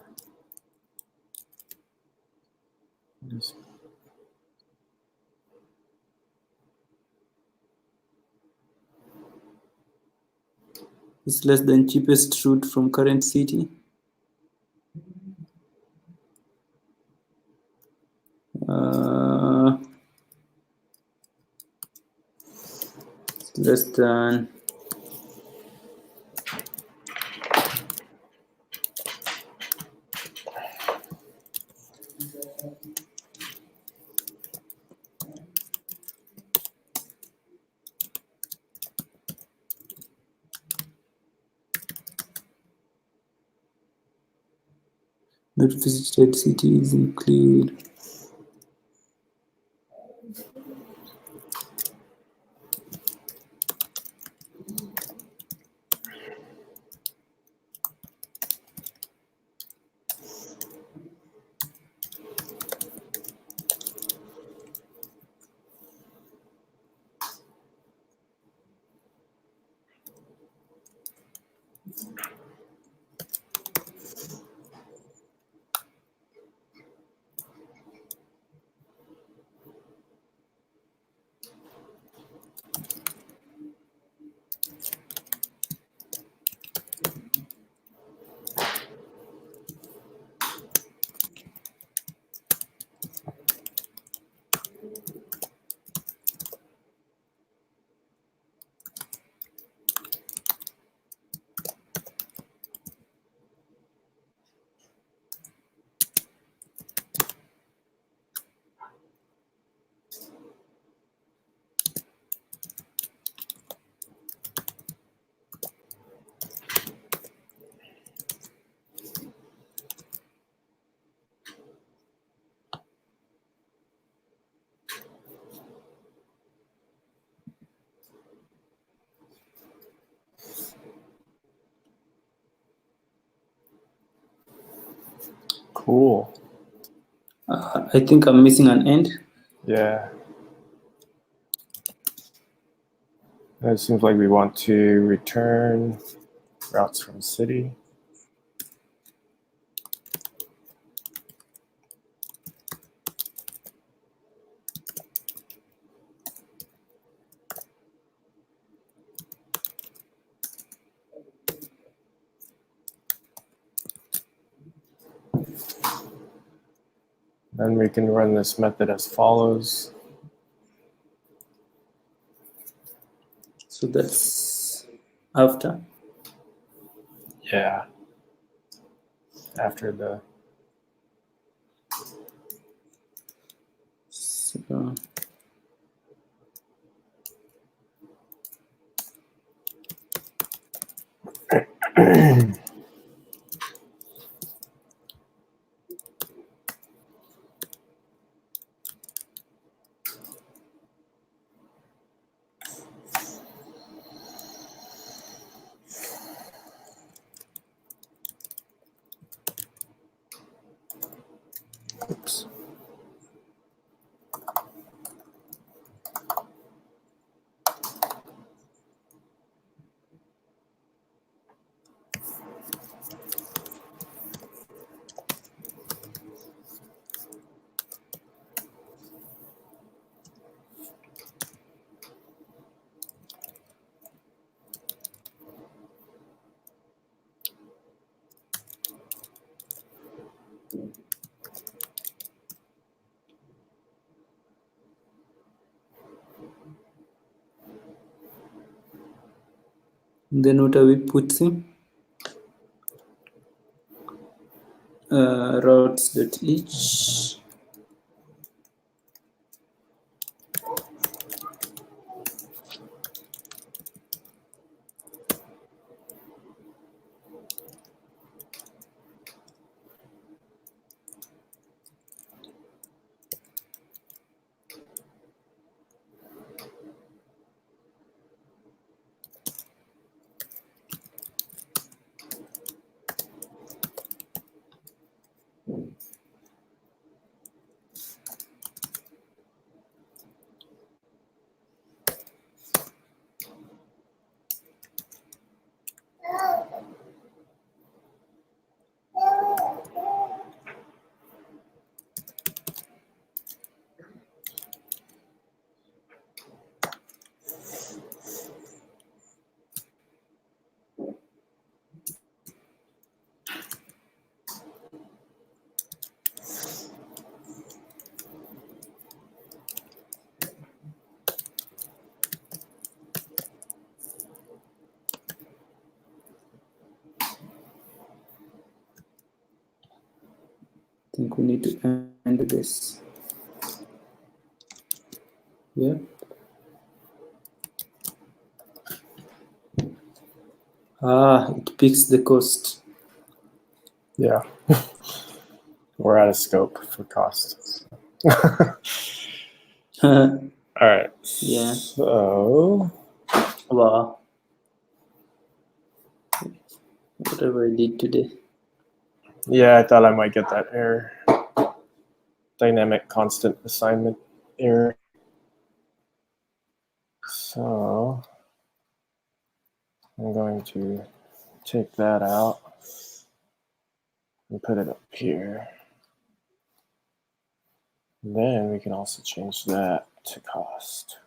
Speaker 1: It's less than cheapest route from current city. Less than Not visited city is included.
Speaker 2: Cool.
Speaker 1: I think I'm missing an end.
Speaker 2: Yeah. It seems like we want to return routes from city. Then we can run this method as follows.
Speaker 1: So that's after.
Speaker 2: Yeah. After the
Speaker 1: So, oops. Then what are we putting? Routes.each. I think we need to end this. Yeah. It picks the cost.
Speaker 2: yeah. We're out of scope for cost. All right.
Speaker 1: Yeah.
Speaker 2: So
Speaker 1: Wow. Whatever I did today.
Speaker 2: yeah, I thought I might get that error. Dynamic constant assignment error. So I'm going to take that out and put it up here. And then we can also change that to cost.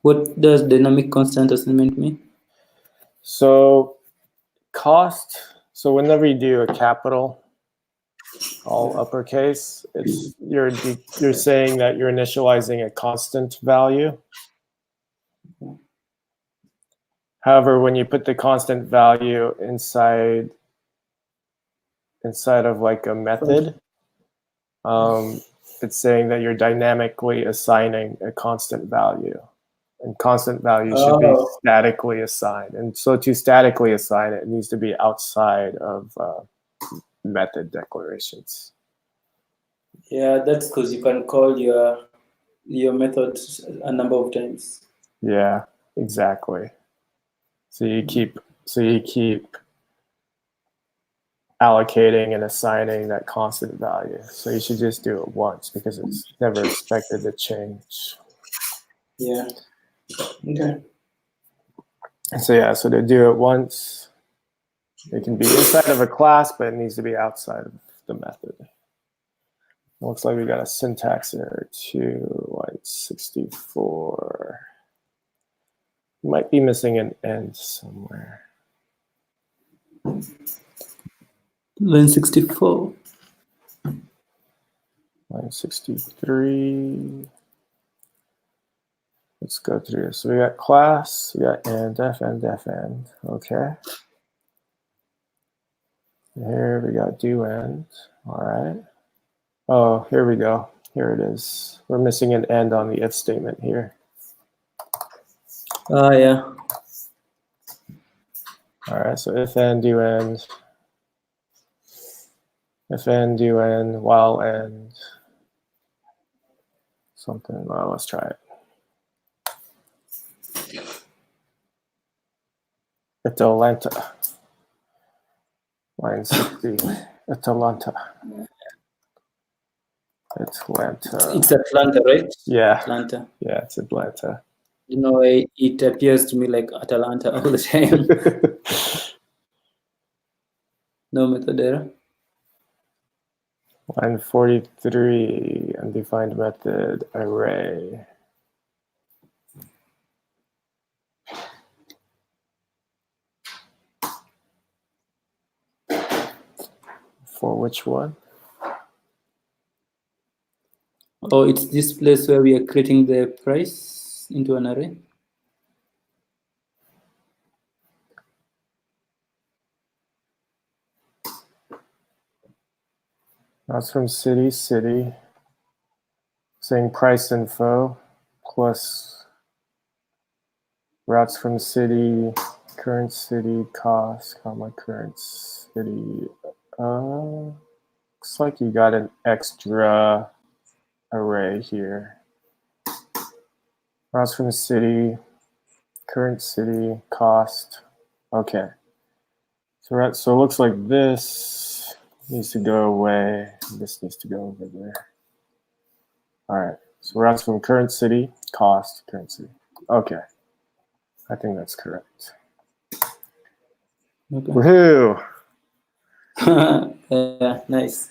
Speaker 1: What does dynamic constant assignment mean?
Speaker 2: So cost, so whenever you do a capital, all uppercase, it's you're saying that you're initializing a constant value. However, when you put the constant value inside of like a method, it's saying that you're dynamically assigning a constant value. And constant value should be statically assigned. And so to statically assign it, it needs to be outside of method declarations.
Speaker 1: Yeah, that's because you can call your method a number of times.
Speaker 2: Yeah, exactly. So you keep allocating and assigning that constant value. So you should just do it once because it's never expected to change.
Speaker 1: Yeah. Okay.
Speaker 2: So yeah, so to do it once, it can be inside of a class, but it needs to be outside of the method. It looks like we got a syntax error too, like 64. Might be missing an end somewhere.
Speaker 1: Line 64.
Speaker 2: Line 63. Let's go through. So we got class, we got end, def end. Okay. Here we got do end. All right. Oh, here we go. Here it is. We're missing an end on the if statement here.
Speaker 1: Yeah.
Speaker 2: All right. So if end, do end. If end, do end, while end. Something. Well, let's try it. Atalanta. Line 60. Atalanta. Atlanta.
Speaker 1: It's Atlanta, right?
Speaker 2: Yeah.
Speaker 1: Atlanta.
Speaker 2: Yeah, it's Atlanta.
Speaker 1: You know, it appears to me like Atalanta all the time. No method error.
Speaker 2: Line 43, undefined method array. For which one?
Speaker 1: Oh, it's this place where we are creating the price into an array.
Speaker 2: That's from city, saying price info plus routes from city, current city, cost, comma, current city. Looks like you got an extra array here. Routes from city, current city, cost. Okay. So it looks like this needs to go away. This needs to go over there. All right. So routes from current city, cost, current city. Okay. I think that's correct.
Speaker 1: Okay.
Speaker 2: Woohoo!
Speaker 1: Yeah, nice.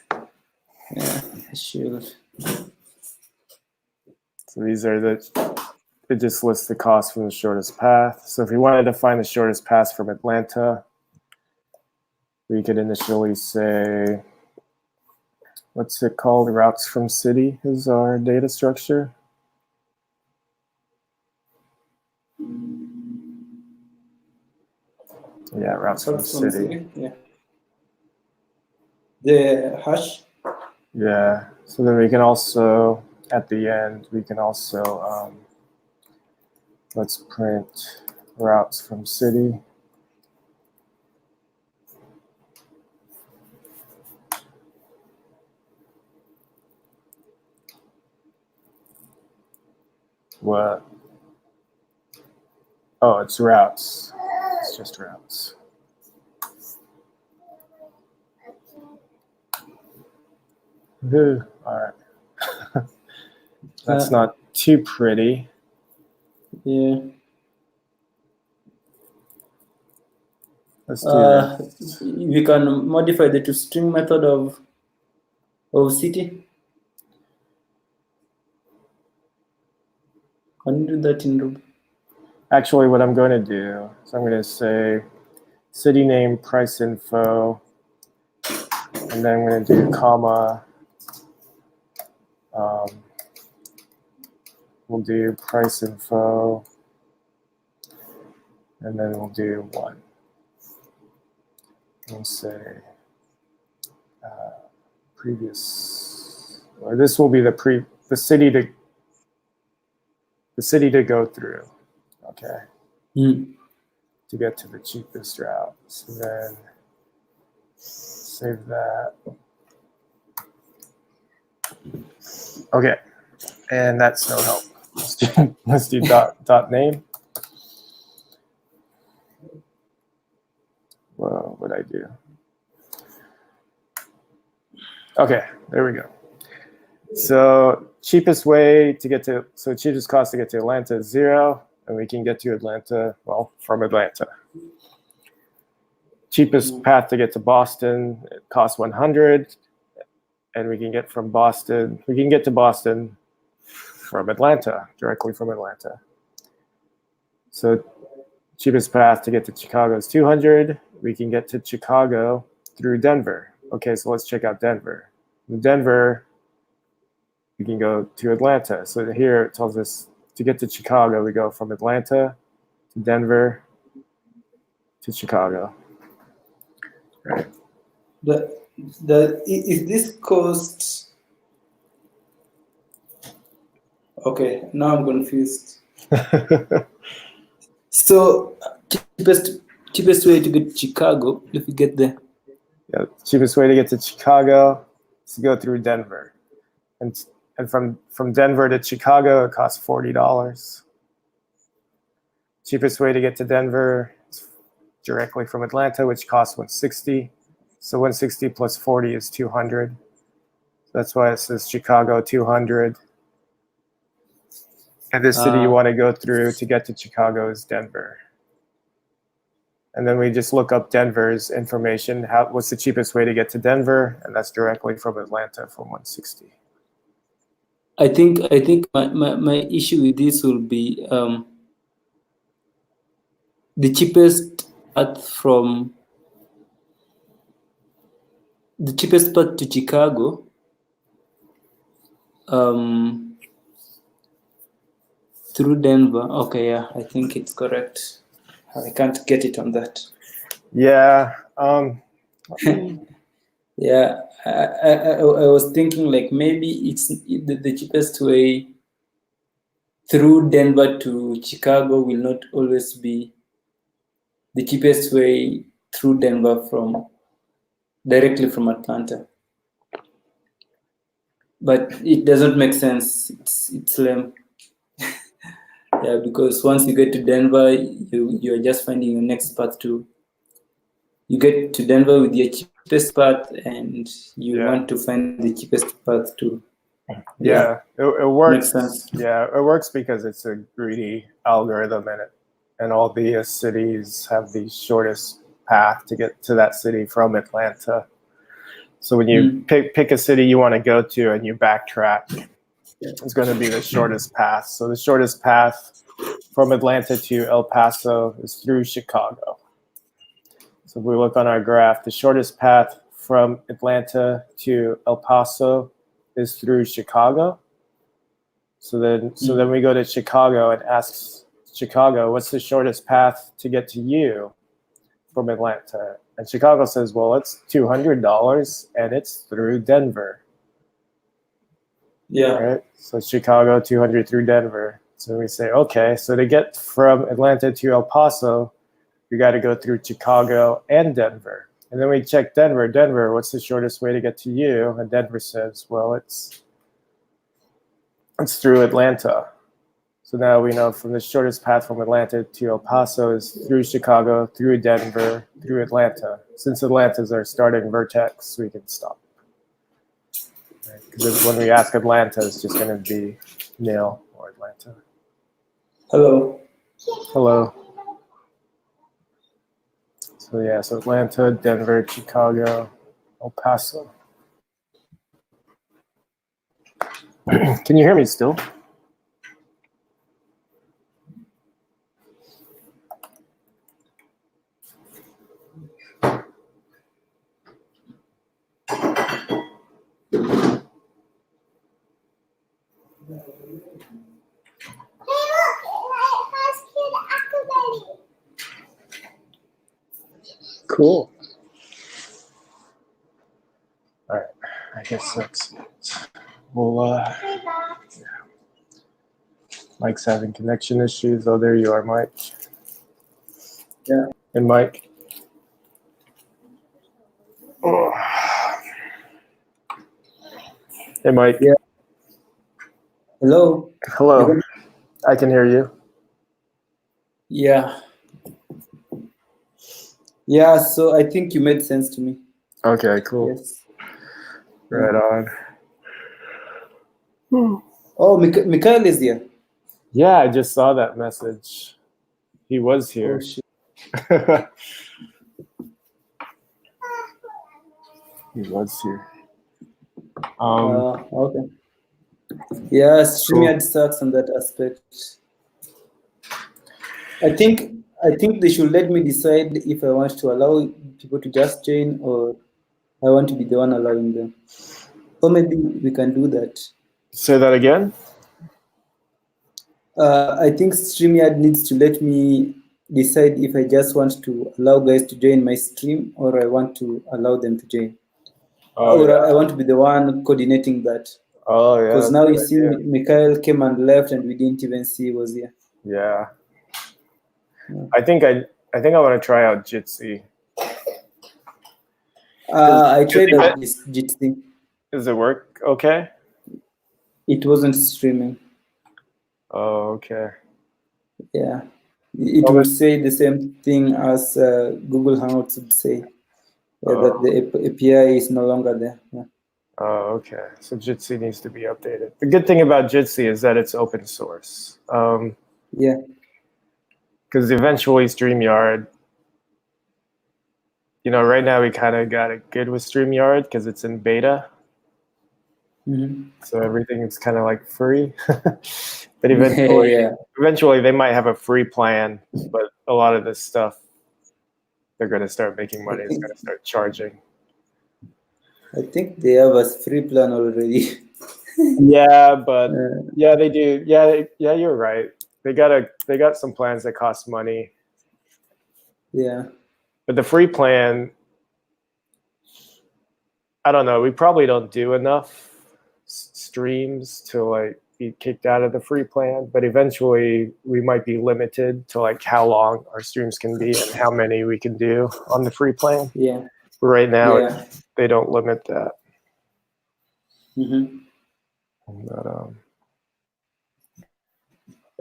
Speaker 1: Yeah, sure.
Speaker 2: So these are it just lists the cost from the shortest path. So if we wanted to find the shortest path from Atlanta, we could initially say, what's it called? Routes from city is our data structure. Yeah, routes from city.
Speaker 1: Yeah. The hash.
Speaker 2: Yeah. So then we can also, at the end, we can also, let's print routes from city. What? Oh, it's routes. It's just routes. All right. That's not too pretty.
Speaker 1: Yeah.
Speaker 2: Let's do that.
Speaker 1: We can modify the toString method of city. Can you do that in Ruby?
Speaker 2: Actually, what I'm going to do is I'm going to say city name price info, and then I'm going to do comma. We'll do price info, and then we'll do 1. We'll say previous, or this will be the city to go through. Okay. To get to the cheapest route. So then save that. Okay, and that's no help. Let's do dot name. Well, what I do? Okay, there we go. So cheapest cost to get to Atlanta is 0, and we can get to Atlanta, well, from Atlanta. Cheapest path to get to Boston, it costs 100, and we can get to Boston from Atlanta, directly from Atlanta. So cheapest path to get to Chicago is 200. We can get to Chicago through Denver. Okay, so let's check out Denver. In Denver, we can go to Atlanta. So here it tells us to get to Chicago, we go from Atlanta to Denver to Chicago. Right.
Speaker 1: Is this cost? Okay, now I'm confused. So cheapest way to get to Chicago, if you get there.
Speaker 2: Yeah, cheapest way to get to Chicago is to go through Denver, and from Denver to Chicago it costs $40. Cheapest way to get to Denver is directly from Atlanta, which costs $160. So 160 plus 40 is 200. That's why it says Chicago 200. And the city you want to go through to get to Chicago is Denver. And then we just look up Denver's information. What's the cheapest way to get to Denver? And that's directly from Atlanta from 160.
Speaker 1: I think my issue with this will be the cheapest path to Chicago. Through Denver. Okay, yeah, I think it's correct. I can't get it on that.
Speaker 2: Yeah.
Speaker 1: Yeah, I was thinking like maybe it's the cheapest way through Denver to Chicago will not always be the cheapest way through Denver directly from Atlanta. But it doesn't make sense. It's lame. Yeah, because once you get to Denver, you're just finding your next path to. You get to Denver with your cheapest path, and you want to find the cheapest path to.
Speaker 2: Yeah, it works.
Speaker 1: Makes sense.
Speaker 2: Yeah, it works because it's a greedy algorithm, and all the cities have the shortest path to get to that city from Atlanta. So when you pick a city you want to go to and you backtrack, it's going to be the shortest path. So the shortest path from Atlanta to El Paso is through Chicago. So if we look on our graph, the shortest path from Atlanta to El Paso is through Chicago. So then we go to Chicago and ask Chicago, what's the shortest path to get to you from Atlanta? And Chicago says, well, it's $200 and it's through Denver.
Speaker 1: Yeah.
Speaker 2: Right? So Chicago, 200 through Denver. So we say, okay, so to get from Atlanta to El Paso, you got to go through Chicago and Denver. And then we check Denver. Denver, what's the shortest way to get to you? And Denver says, well, it's through Atlanta. So now we know from the shortest path from Atlanta to El Paso is through Chicago, through Denver, through Atlanta. Since Atlanta's our starting vertex, we can stop. Because when we ask Atlanta, it's just going to be nil or Atlanta.
Speaker 1: Hello.
Speaker 2: Hello. So yeah, so Atlanta, Denver, Chicago, El Paso. Can you hear me still? Cool. All right, I guess that's it. We'll, Mike's having connection issues. Oh, there you are, Mike.
Speaker 1: Yeah.
Speaker 2: And Mike. Oh. Hey, Mike.
Speaker 1: Yeah. Hello.
Speaker 2: Hello. I can hear you.
Speaker 1: Yeah. Yeah, so I think you made sense to me.
Speaker 2: Okay, cool.
Speaker 1: Yes.
Speaker 2: Right on.
Speaker 1: Oh, Mikhail is there.
Speaker 2: Yeah, I just saw that message. He was here.
Speaker 1: Oh, shit.
Speaker 2: He was here.
Speaker 1: Okay. Yeah, StreamYard sucks on that aspect. I think they should let me decide if I want to allow people to just join or I want to be the one allowing them. Or maybe we can do that.
Speaker 2: Say that again?
Speaker 1: I think StreamYard needs to let me decide if I just want to allow guys to join my stream or I want to allow them to join.
Speaker 2: Oh,
Speaker 1: or
Speaker 2: yeah.
Speaker 1: I want to be the one coordinating that.
Speaker 2: Oh, yeah.
Speaker 1: Because now you see Mikhail came and left and we didn't even see he was here.
Speaker 2: Yeah. I think I want to try out Jitsi.
Speaker 1: I tried out this Jitsi.
Speaker 2: Does it work okay?
Speaker 1: It wasn't streaming.
Speaker 2: Oh, okay.
Speaker 1: Yeah. It would say the same thing as Google Hangouts would say. That the API is no longer there. Yeah.
Speaker 2: Oh, okay. So Jitsi needs to be updated. The good thing about Jitsi is that it's open source.
Speaker 1: Yeah.
Speaker 2: Because eventually StreamYard, right now we kind of got it good with StreamYard because it's in beta.
Speaker 1: Mm-hmm.
Speaker 2: So everything is kind of like free. But eventually they might have a free plan, but a lot of this stuff, they're going to start making money. It's going to start charging.
Speaker 1: I think they have a free plan already.
Speaker 2: Yeah, but yeah, they do. Yeah, you're right. They got some plans that cost money.
Speaker 1: Yeah.
Speaker 2: But the free plan, I don't know. We probably don't do enough streams to like be kicked out of the free plan. But eventually, we might be limited to like how long our streams can be and how many we can do on the free plan.
Speaker 1: Yeah.
Speaker 2: But right now,
Speaker 1: Yeah.
Speaker 2: they don't limit that.
Speaker 1: Mm-hmm.
Speaker 2: But,